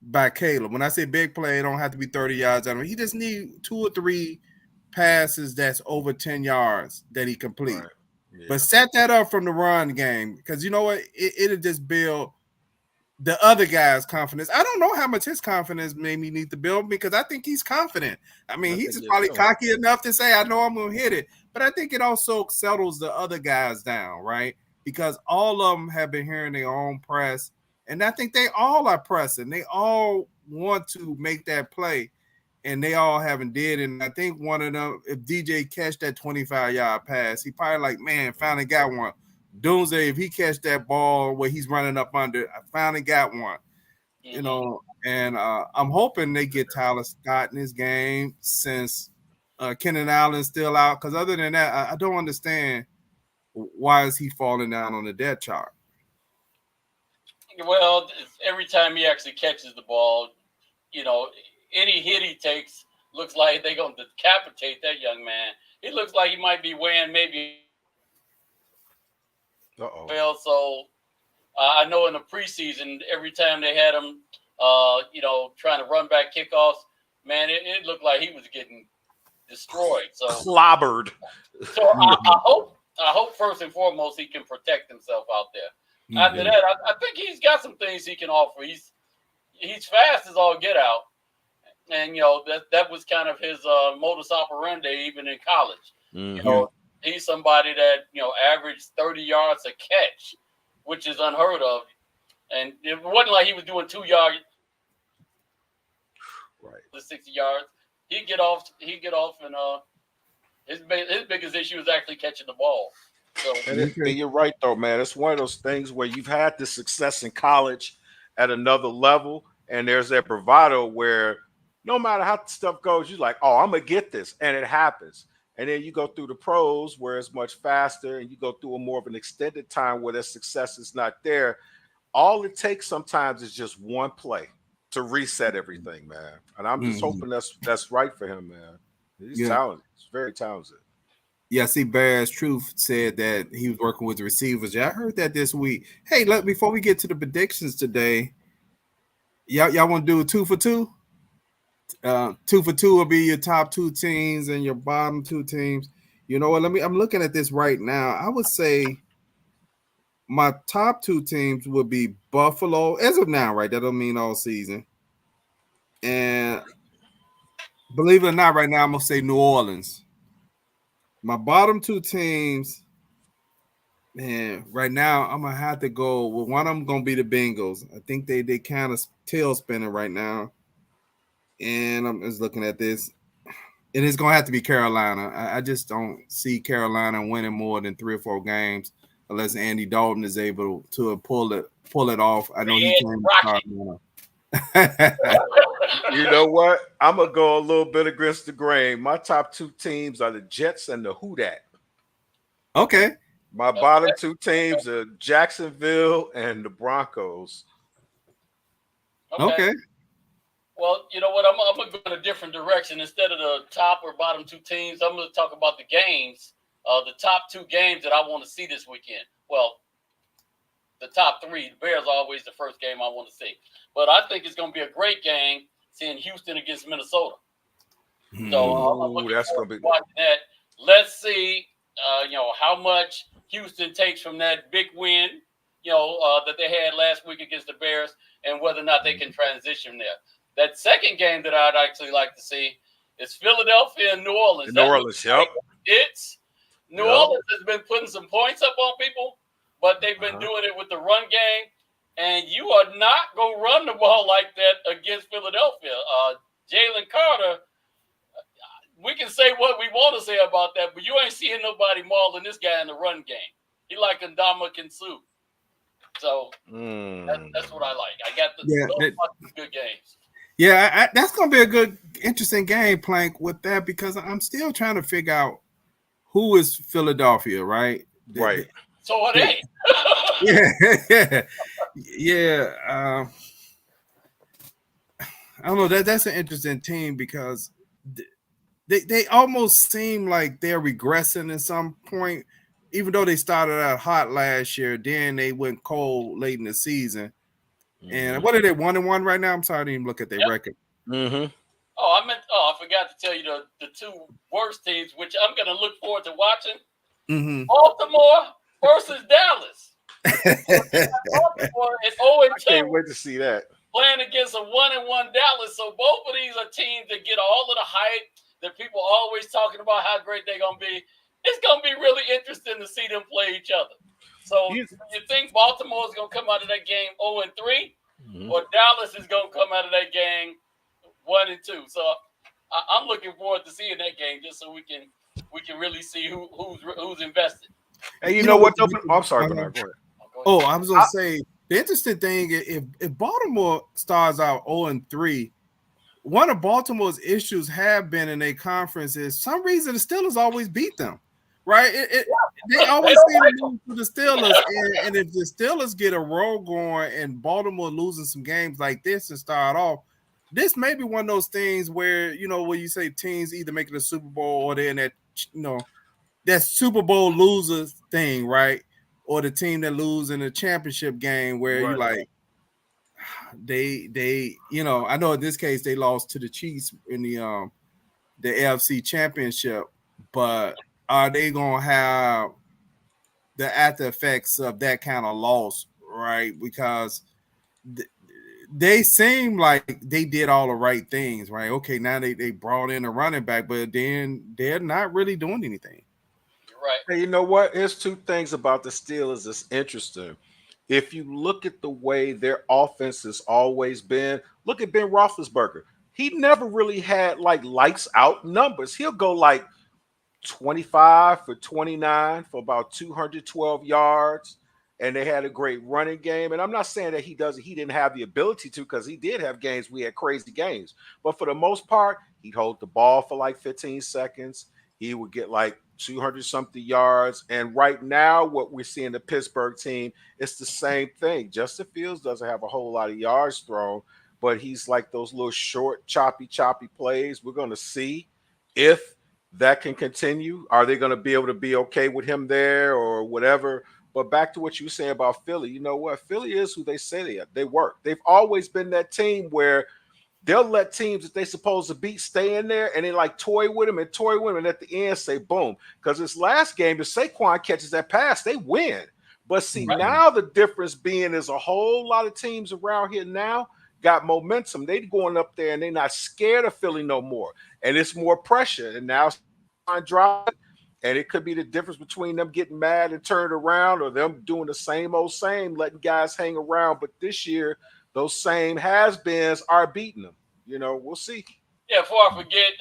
Speaker 1: by Caleb. When I say big play, it don't have to be 30 yards out of it. He just need 2 or 3 passes that's over 10 yards that he complete. Right. Yeah. But set that up from the run game because you know what? It'll just build the other guy's confidence. I don't know how much his confidence made me need to build because I think he's confident. I mean, he's just probably cocky enough to say, I know I'm going to hit it. But I think it also settles the other guys down, right? Because all of them have been hearing their own press. And I think they all are pressing. They all want to make that play. And they all haven't did. And I think one of them, if DJ catch that 25-yard pass, he probably like, man, finally got one. Doomsday, if he catch that ball where he's running up under, I finally got one. And I'm hoping they get Tyler Scott in this game since Kenan Allen's still out. Because other than that, I don't understand why is he falling down on the depth chart.
Speaker 2: Well, every time he actually catches the ball, any hit he takes looks like they're going to decapitate that young man. He looks like he might be weighing maybe. Well, so I know in the preseason, every time they had him, trying to run back kickoffs, man, it looked like he was getting destroyed. So
Speaker 3: clobbered.
Speaker 2: So I hope first and foremost he can protect himself out there. After that, I think he's got some things he can offer. He's fast as all get out, and that was kind of his modus operandi even in college. He's somebody that averaged 30 yards a catch, which is unheard of, and it wasn't like he was doing 2 yards,
Speaker 3: right,
Speaker 2: the 60 yards. He'd get off, and his biggest issue is actually catching the ball. So,
Speaker 3: and you're right though, man. It's one of those things where you've had the success in college at another level, and there's that bravado where no matter how stuff goes, you're like, oh, I'm gonna get this, and it happens. And then you go through the pros where it's much faster, and you go through a more of an extended time where the success is not there. All it takes sometimes is just one play to reset everything, man. And I'm just hoping that's right for him, man. He's talented. He's very talented.
Speaker 1: Yeah, see, Bears Truth said that he was working with the receivers. Yeah, I heard that this week. Hey, before we get to the predictions today, y'all want to do a 2 for 2? 2 for 2 will be your top 2 teams and your bottom 2 teams. You know what? I'm looking at this right now. I would say my top 2 teams would be Buffalo as of now, right? That don't mean all season. And believe it or not, right now I'm gonna say New Orleans. My bottom 2 teams, man, right now I'm gonna have to go with one of them. Gonna be the Bengals. I think they kind of tail spinning right now, and I'm just looking at this. And it's gonna have to be Carolina. I just don't see Carolina winning more than 3 or 4 games unless Andy Dalton is able to pull it off. I know he can start.
Speaker 3: You know what? I'm gonna go a little bit against the grain. My top 2 teams are the Jets and the Who Dat.
Speaker 1: Okay.
Speaker 3: My bottom 2 teams are Jacksonville and the Broncos.
Speaker 1: Okay.
Speaker 2: Well, you know what? I'm going to go in a different direction. Instead of the top or bottom 2 teams, I'm going to talk about the games, the top 2 games that I want to see this weekend. Well, the top 3. The Bears are always the first game I want to see. But I think it's going to be a great game seeing Houston against Minnesota. So I'm looking forward to watching that. Let's see, how much Houston takes from that big win, that they had last week against the Bears, and whether or not they can transition there. That second game that I'd actually like to see is Philadelphia and New Orleans.
Speaker 3: New Orleans, yep.
Speaker 2: New Orleans has been putting some points up on people, but they've been doing it with the run game, and you are not going to run the ball like that against Philadelphia. Jalen Carter, we can say what we want to say about that, but you ain't seeing nobody mauling this guy in the run game. He like Ndamukong Suh. So that's what I like. I got good games.
Speaker 1: Yeah, that's going to be a good, interesting game, Plank, with that, because I'm still trying to figure out who is Philadelphia, right?
Speaker 2: Right. So are they?
Speaker 1: Yeah. I don't know. That's an interesting team because they almost seem like they're regressing at some point, even though they started out hot last year. Then they went cold late in the season. And what are they, 1-1 right now? I'm sorry, I didn't even look at their record.
Speaker 2: I forgot to tell you the 2 worst teams, which I'm going to look forward to watching. Baltimore versus Dallas. Baltimore is 0-2.
Speaker 3: I can't wait to see that.
Speaker 2: Playing against a 1-1 Dallas. So both of these are teams that get all of the hype that people are always talking about how great they're going to be. It's going to be really interesting to see them play each other. So you think Baltimore is going to come out of that game 0-3, or Dallas is going to come out of that game 1-2? So I'm looking forward to seeing that game just so we can really see who's invested.
Speaker 3: And you know what? I'm sorry, Bernard. Go ahead.
Speaker 1: I was going to say, the interesting thing, if Baltimore starts out 0-3, one of Baltimore's issues have been in their conference is some reason the Steelers always beat them, right? They always seem to lose to the Steelers, and if the Steelers get a roll going and Baltimore losing some games like this and start off, this may be one of those things where, where you say teams either making the Super Bowl or they're in that, that Super Bowl losers thing, right? Or the team that lose in the championship game where you're like, they I know in this case they lost to the Chiefs in the AFC Championship, but are they gonna have the after effects of that kind of loss right? Because they seem like they did all the right things, right? Okay, now they brought in a running back, but then they're not really doing anything.
Speaker 2: Right.
Speaker 3: Hey, you know what? Here's two things about the Steelers that's interesting. If you look at the way their offense has always been, look at Ben Roethlisberger. He never really had like lights out numbers. He'll go like 25 for 29 for about 212 yards. And they had a great running game. And I'm not saying that he didn't have the ability to, because he did have games. We had crazy games. But for the most part, he'd hold the ball for like 15 seconds. He would get like 200 something yards. And right now, what we're seeing the Pittsburgh team, it's the same thing. Justin Fields doesn't have a whole lot of yards thrown, but he's like those little short, choppy plays. We're going to see if that can continue. Are they going to be able to be okay with him there or whatever? But back to what you were saying about Philly, you know what? Philly is who they say they are. They work. They've always been that team where they'll let teams that they supposed to beat stay in there and they like toy with them, and at the end say boom. Because this last game, if Saquon catches that pass, they win. But see, now the difference being is a whole lot of teams around here now got momentum. They going up there and they're not scared of Philly no more. And it's more pressure. And now drive, and it could be the difference between them getting mad and turned around or them doing the same old same, letting guys hang around. But this year, those same has-beens are beating them. You know, we'll see.
Speaker 2: Yeah, before I forget,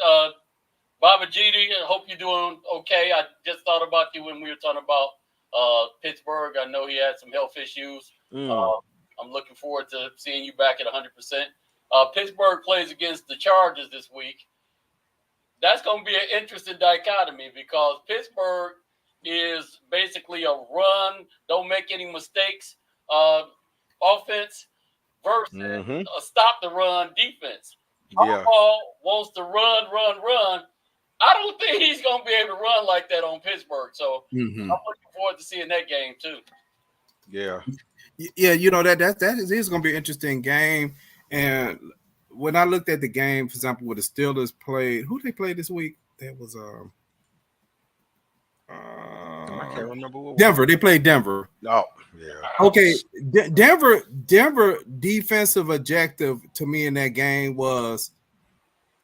Speaker 2: Baba GD, I hope you're doing okay. I just thought about you when we were talking about Pittsburgh. I know he had some health issues. I'm looking forward to seeing you back at 100%. Pittsburgh plays against the Chargers this week. That's going to be an interesting dichotomy because Pittsburgh is basically a run, don't make any mistakes offense versus a stop the run defense.
Speaker 3: Yeah.
Speaker 2: Paul wants to run. I don't think he's going to be able to run like that on Pittsburgh. So I'm looking forward to seeing that game too.
Speaker 3: Yeah.
Speaker 1: Yeah, you know that is going to be an interesting game. And when I looked at the game, for example, where the Steelers played, who they played this week? That was
Speaker 3: I can't remember what
Speaker 1: Denver. They played Denver.
Speaker 3: Oh, yeah.
Speaker 1: Okay, Denver defensive objective to me in that game was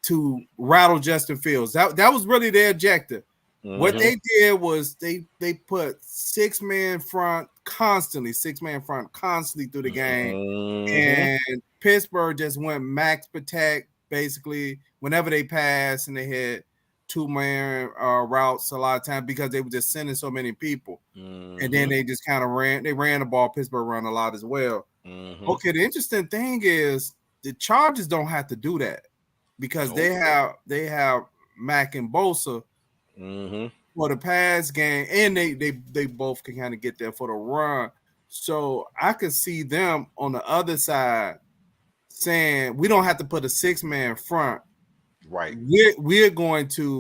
Speaker 1: to rattle Justin Fields. That was really their objective. What they did was they put six-man front constantly through the game, and Pittsburgh just went max protect basically whenever they passed, and they had two-man routes a lot of times because they were just sending so many people, and then they just kind of ran the ball. Pittsburgh ran a lot as well. Okay, the interesting thing is the Chargers don't have to do that because they have Mack and Bosa. For the pass game, and they both can kind of get there for the run. So I could see them on the other side saying we don't have to put a six-man front.
Speaker 3: Right.
Speaker 1: We're gonna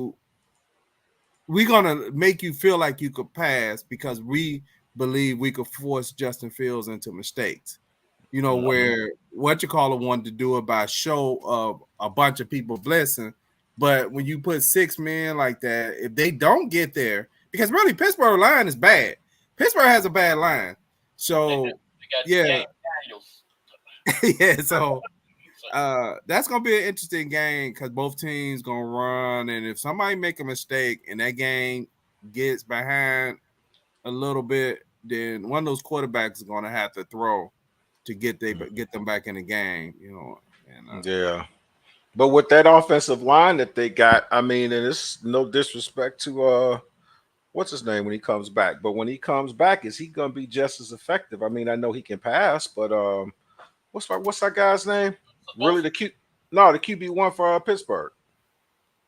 Speaker 1: make you feel like you could pass because we believe we could force Justin Fields into mistakes. You know, where wanted to do it by show of a bunch of people blitzing. But when you put six men like that, if they don't get there, because really Pittsburgh line is bad. Pittsburgh has a bad line. So yeah. So that's gonna be an interesting game because both teams gonna run, and if somebody make a mistake and that game gets behind a little bit, then one of those quarterbacks is gonna have to throw to get them back in the game, you know. And,
Speaker 3: yeah. But with that offensive line that they got, I mean, and it's no disrespect to what's his name when he comes back, but when he comes back, is he gonna be just as effective? I mean, I know he can pass, but what's that guy's name? Really, the QB1 for Pittsburgh.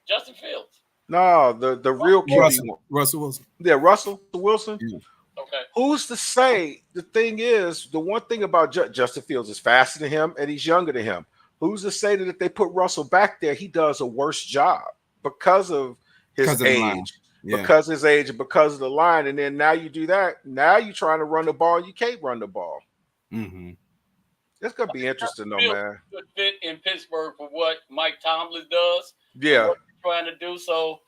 Speaker 2: Justin Fields.
Speaker 3: No, the real QB1.
Speaker 1: Russell Wilson.
Speaker 3: Yeah, Russell Wilson.
Speaker 1: Yeah.
Speaker 2: Okay.
Speaker 3: Who's to say? The thing is, the one thing about Justin Fields is faster than him and he's younger than him. Who's to say that if they put Russell back there, he does a worse job because of his age, because his age, and because of the line. And then now you do that. Now you're trying to run the ball. You can't run the ball. It's gonna be interesting, though, man.
Speaker 2: Good fit in Pittsburgh for what Mike Tomlin does.
Speaker 3: Yeah,
Speaker 2: what he's trying to do. So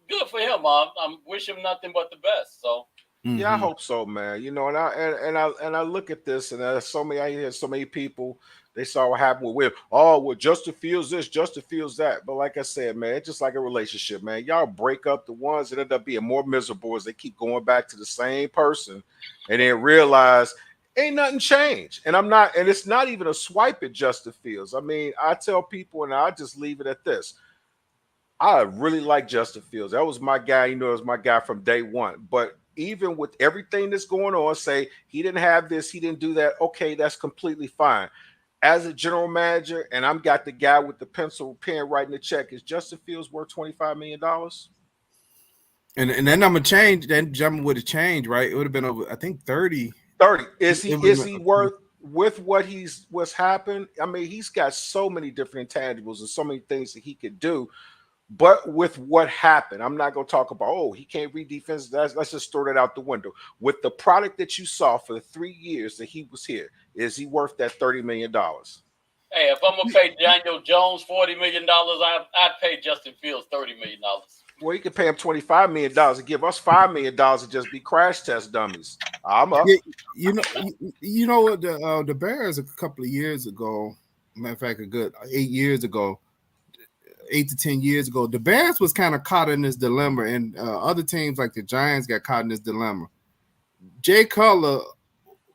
Speaker 2: good for him. I'm wish him nothing but the best. So
Speaker 3: Yeah, I hope so, man. You know, and I look at this, and there's so many. I hear so many people. They saw what happened with Will. Oh, well, Justin feels this, Justin feels that. But like I said, man, it's just like a relationship, man. Y'all break up the ones that end up being more miserable as they keep going back to the same person, and then realize ain't nothing changed. And I'm not, and it's not even a swipe at Justin Fields. I mean, I tell people, and I just leave it at this. I really like Justin Fields. That was my guy. You know, it was my guy from day one. But even with everything that's going on, say he didn't have this, he didn't do that. Okay, that's completely fine. As a general manager, and I'm got the guy with the pencil pen writing the check. Is Justin Fields worth $25 million?
Speaker 1: And that number changed. That jump would have changed, right? It would have been over, I think 30.
Speaker 3: 30. Is he
Speaker 1: It
Speaker 3: is
Speaker 1: was,
Speaker 3: he worth with what's happened? I mean, he's got so many different intangibles and so many things that he could do. But with what happened, I'm not going to talk about, oh, he can't read defense. Let's just throw that out the window. With the product that you saw for the 3 years that he was here, is he worth that $30 million?
Speaker 2: Hey, if I'm gonna pay Daniel Jones $40 million, I'd pay Justin Fields $30 million.
Speaker 3: Well, you could pay him $25 million and give us $5 million to just be crash test dummies. I'm up.
Speaker 1: yeah, you know what, the Bears a couple of years ago, matter of fact, a good 8 years ago, 8 to 10 years ago, the Bears was kind of caught in this dilemma, and other teams like the Giants got caught in this dilemma. Jay Cutler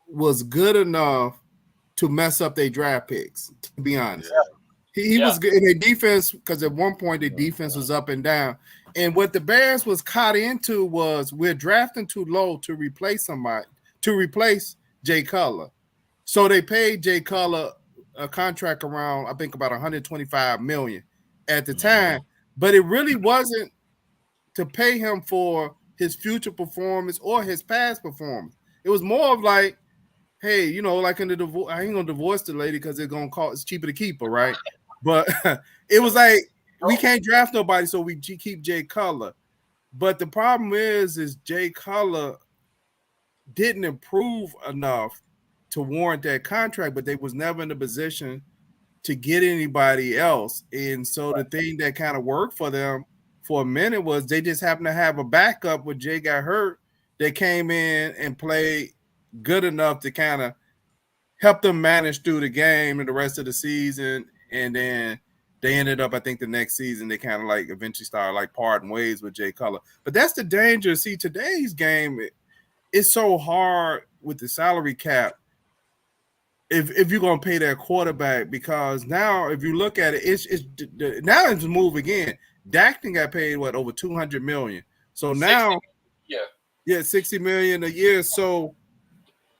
Speaker 1: was good enough to mess up their draft picks, to be honest. He was good in their defense, because at one point their defense was up and down. And what the Bears was caught into was, we're drafting too low to replace somebody, to replace Jay Cutler. So they paid Jay Cutler a contract around, I think, about $125 million at the time. But it really wasn't to pay him for his future performance or his past performance. It was more of like, hey, you know, like in the divorce, I ain't gonna divorce the lady because it's cheaper to keep her, right? But it was like, we can't draft nobody, so we keep Jay Cutler. But the problem is Jay Cutler didn't improve enough to warrant that contract, but they was never in a position to get anybody else. And so the thing that kind of worked for them for a minute was they just happened to have a backup when Jay got hurt. They came in and played good enough to kind of help them manage through the game and the rest of the season. And then they ended up, I think the next season, they kind of like eventually started like parting ways with Jay Cutler. But that's the danger. See, today's game, it's so hard with the salary cap if you're gonna pay that quarterback, because now if you look at it, it's now it's a move again. Dak got paid over $200 million. So now,
Speaker 2: 60,
Speaker 1: 60 million a year. So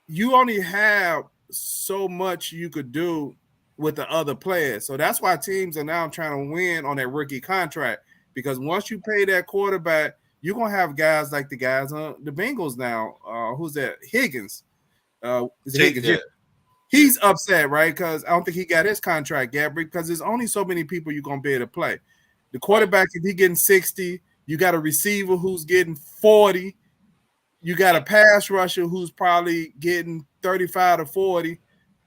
Speaker 1: you only have so much you could do with the other players. So that's why teams are now trying to win on that rookie contract, because once you pay that quarterback, you're gonna have guys like the guys on the Bengals now. Who's that? Higgins. Is it Higgins? Yeah. He's upset, right? Because I don't think he got his contract yet, because there's only so many people you're going to be able to play. The quarterback, if he's getting 60, you got a receiver who's getting 40. You got a pass rusher who's probably getting 35 to 40.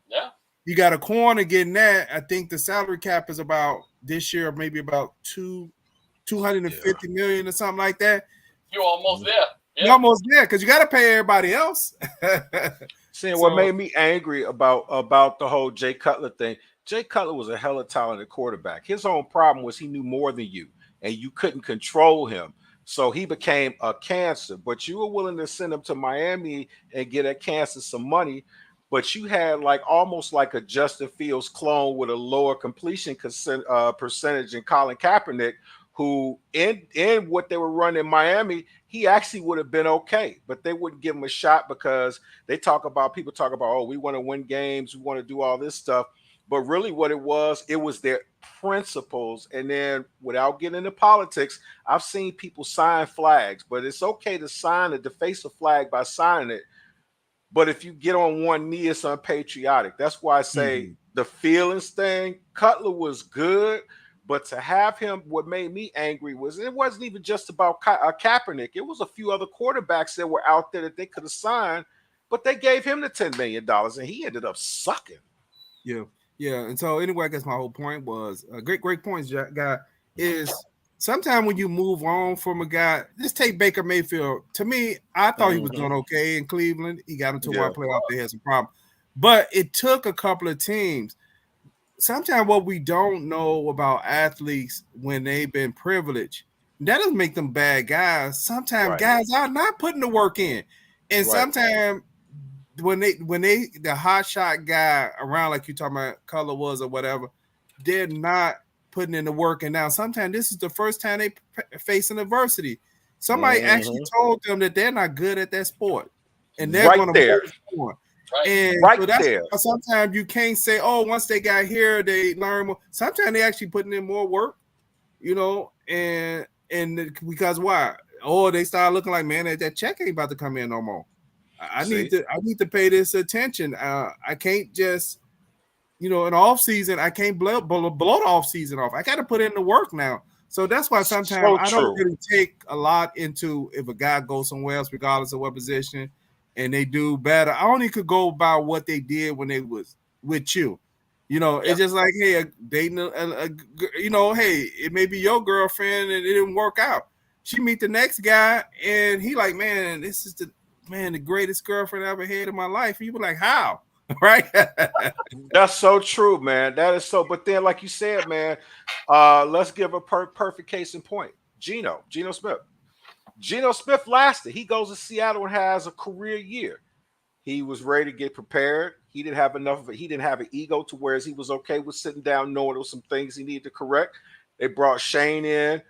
Speaker 2: Yeah.
Speaker 1: You got a corner getting that. I think the salary cap is about this year, maybe about 250 million or something like that.
Speaker 2: You're almost there. Yeah.
Speaker 1: You're almost there, because you got to pay everybody else.
Speaker 3: Seeing what made me angry about the whole Jay Cutler thing. Jay Cutler was a hella talented quarterback. His own problem was he knew more than you, and you couldn't control him. So he became a cancer. But you were willing to send him to Miami and get that cancer some money. But you had like almost like a Justin Fields clone with a lower completion percentage in Colin Kaepernick, who in what they were running in Miami, he actually would have been okay, but they wouldn't give him a shot because people talk about, oh, we want to win games, we want to do all this stuff. But really what it was their principles. And then without getting into politics, I've seen people sign flags, but it's okay to deface a flag by signing it. But if you get on one knee, it's unpatriotic. That's why I say the feelings thing, Cutler was good. But to have him, what made me angry was it wasn't even just about Kaepernick. It was a few other quarterbacks that were out there that they could have signed, but they gave him the $10 million, and he ended up sucking.
Speaker 1: Yeah. And so anyway, I guess my whole point was great points, guy, is sometimes when you move on from a guy, just take Baker Mayfield. To me, I thought he was doing okay in Cleveland. He got into one playoff, they had some problem. But it took a couple of teams. Sometimes what we don't know about athletes when they've been privileged, that doesn't make them bad guys. Sometimes guys are not putting the work in. And sometimes when they the hot shot guy around, like you talking about color was or whatever, they're not putting in the work. And now sometimes this is the first time they facing adversity. Somebody actually told them that they're not good at that sport, and they're going to move on. And so that's why sometimes you can't say, oh, once they got here, they learn more. Sometimes they actually putting in more work, you know, and because why? Oh, they start looking like, man, that check ain't about to come in no more. I need to pay this attention. I can't just, you know, in the off season, I can't blow the off season off. I got to put in the work now. So that's why sometimes I don't really take a lot into if a guy goes somewhere else, regardless of what position, and they do better. I only could go by what they did when they was with you. You know, it's just like, hey, dating you know, hey, it may be your girlfriend and it didn't work out. She meet the next guy and he like, man, this is the greatest girlfriend I ever had in my life. And you be like, how? Right?
Speaker 3: That's so true, man. That is so. But then, like you said, man, let's give a perfect case in point. Geno Smith. Geno Smith lasted. He goes to Seattle and has a career year. He was ready to get prepared. He didn't have enough of it. He didn't have an ego to where he was okay with sitting down, knowing there was some things he needed to correct. They brought Shane in.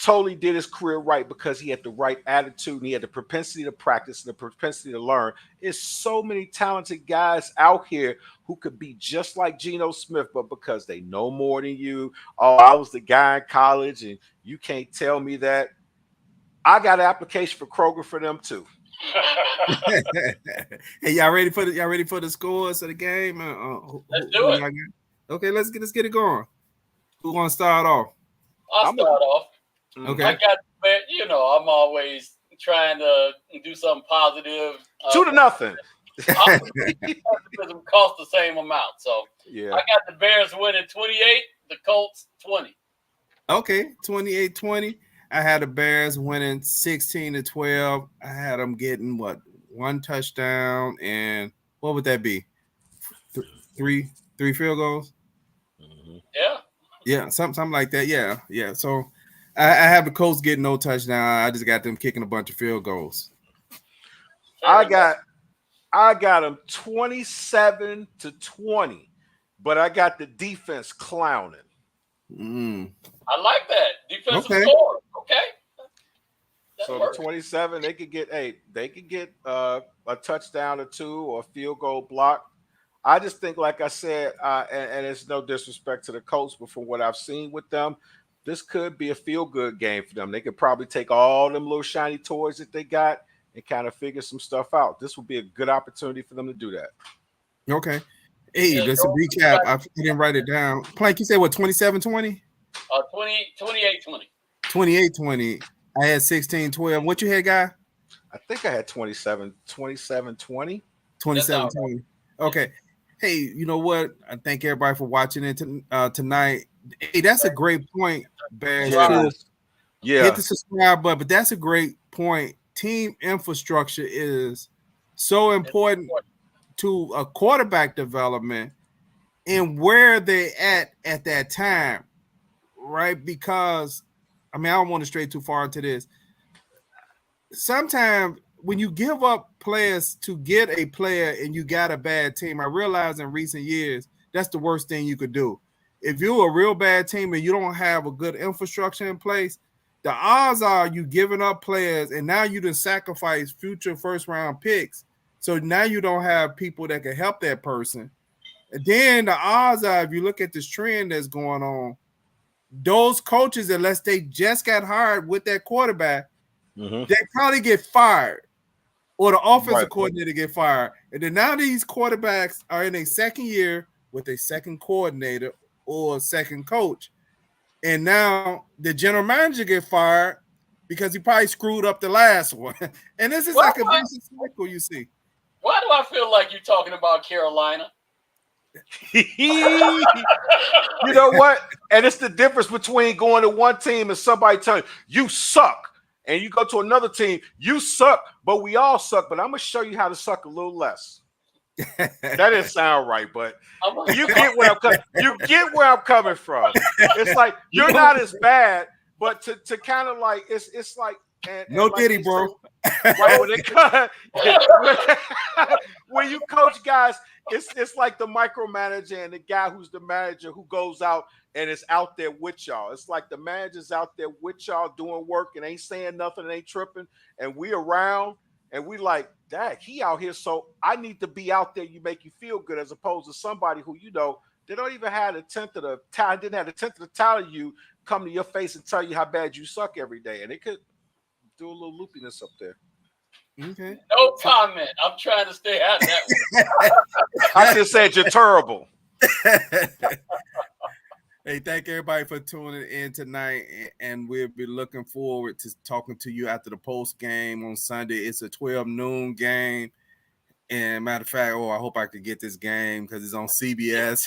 Speaker 3: Totally did his career right because he had the right attitude and he had the propensity to practice and the propensity to learn. There's so many talented guys out here who could be just like Geno Smith, but because they know more than you. Oh, I was the guy in college and you can't tell me that. I got an application for Kroger for them too.
Speaker 1: Hey, y'all ready for the scores of the game?
Speaker 2: Let's do it.
Speaker 1: Okay, let's get it going. Who want to start off?
Speaker 2: I'll start off.
Speaker 1: Okay.
Speaker 2: I got, you know, I'm always trying to do something positive.
Speaker 3: 2-0.
Speaker 2: Optimism costs the same amount. So I got the Bears winning 28, the Colts 20.
Speaker 1: Okay, 28-20. I had the Bears winning 16-12. I had them getting one touchdown and what would that be? Three field goals? Yeah, something like that. Yeah. So I have the Colts getting no touchdown. I just got them kicking a bunch of field goals.
Speaker 3: I got them 27-20, but I got the defense clowning.
Speaker 2: I like that defensive score. Okay.
Speaker 3: So the 27, they could get a touchdown or two or a field goal block. I just think, like I said, and it's no disrespect to the Colts, but from what I've seen with them, this could be a feel-good game for them. They could probably take all them little shiny toys that they got and kind of figure some stuff out. This would be a good opportunity for them to do that.
Speaker 1: Okay. Hey, just a recap. I didn't write it down. Plank, you said what, 27-20?
Speaker 2: 28-20.
Speaker 1: 28-20. I had 16-12. What you had, guy?
Speaker 3: I think I had 27-20.
Speaker 1: 27-20. Okay. Hey, you know what? I thank everybody for watching it tonight. Hey, that's a great point, Bears.
Speaker 3: Yeah.
Speaker 1: Hit the subscribe button, but that's a great point. Team infrastructure is so important to a quarterback development and where they at that time, right? Because, I mean, I don't want to stray too far into this. Sometimes when you give up players to get a player and you got a bad team, I realize in recent years, that's the worst thing you could do. If you're a real bad team and you don't have a good infrastructure in place, the odds are you giving up players and now you just sacrifice future first-round picks. So now you don't have people that can help that person. And then the odds are, if you look at this trend that's going on, those coaches, unless they just got hired with that quarterback, they probably get fired or the offensive coordinator get fired. And then now these quarterbacks are in a second year with a second coordinator or a second coach. And now the general manager get fired because he probably screwed up the last one. And this is like a vicious cycle, you see.
Speaker 2: Why do I feel like you're talking about Carolina?
Speaker 3: You know what? And it's the difference between going to one team and somebody telling you suck, and you go to another team, you suck, but we all suck. But I'm gonna show you how to suck a little less. That didn't sound right, but you get where I'm coming from. It's like you're not as bad, but to kind of like it's like
Speaker 1: no
Speaker 3: like
Speaker 1: Diddy, bro.
Speaker 3: Right, when you coach guys, it's like the micromanager and the guy who's the manager who goes out and is out there with y'all. It's like the manager's out there with y'all doing work and ain't saying nothing and ain't tripping, and we around and we like, Dad, he out here, so I need to be out there. You make you feel good, as opposed to somebody who they don't even have a tenth of the talent, didn't have a tenth of the talent you come to your face and tell you how bad you suck every day, and it could do a little loopiness up there.
Speaker 1: Okay.
Speaker 2: No comment. I'm trying to stay out of that one.
Speaker 3: I just said you're terrible.
Speaker 1: Hey, thank everybody for tuning in tonight, and we'll be looking forward to talking to you after the post game on Sunday. It's a 12 noon game, and matter of fact, I hope I could get this game because it's on CBS.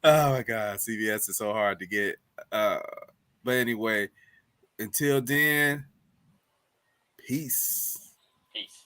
Speaker 1: Oh my God, CBS is so hard to get. But anyway, until then, peace.
Speaker 2: Peace.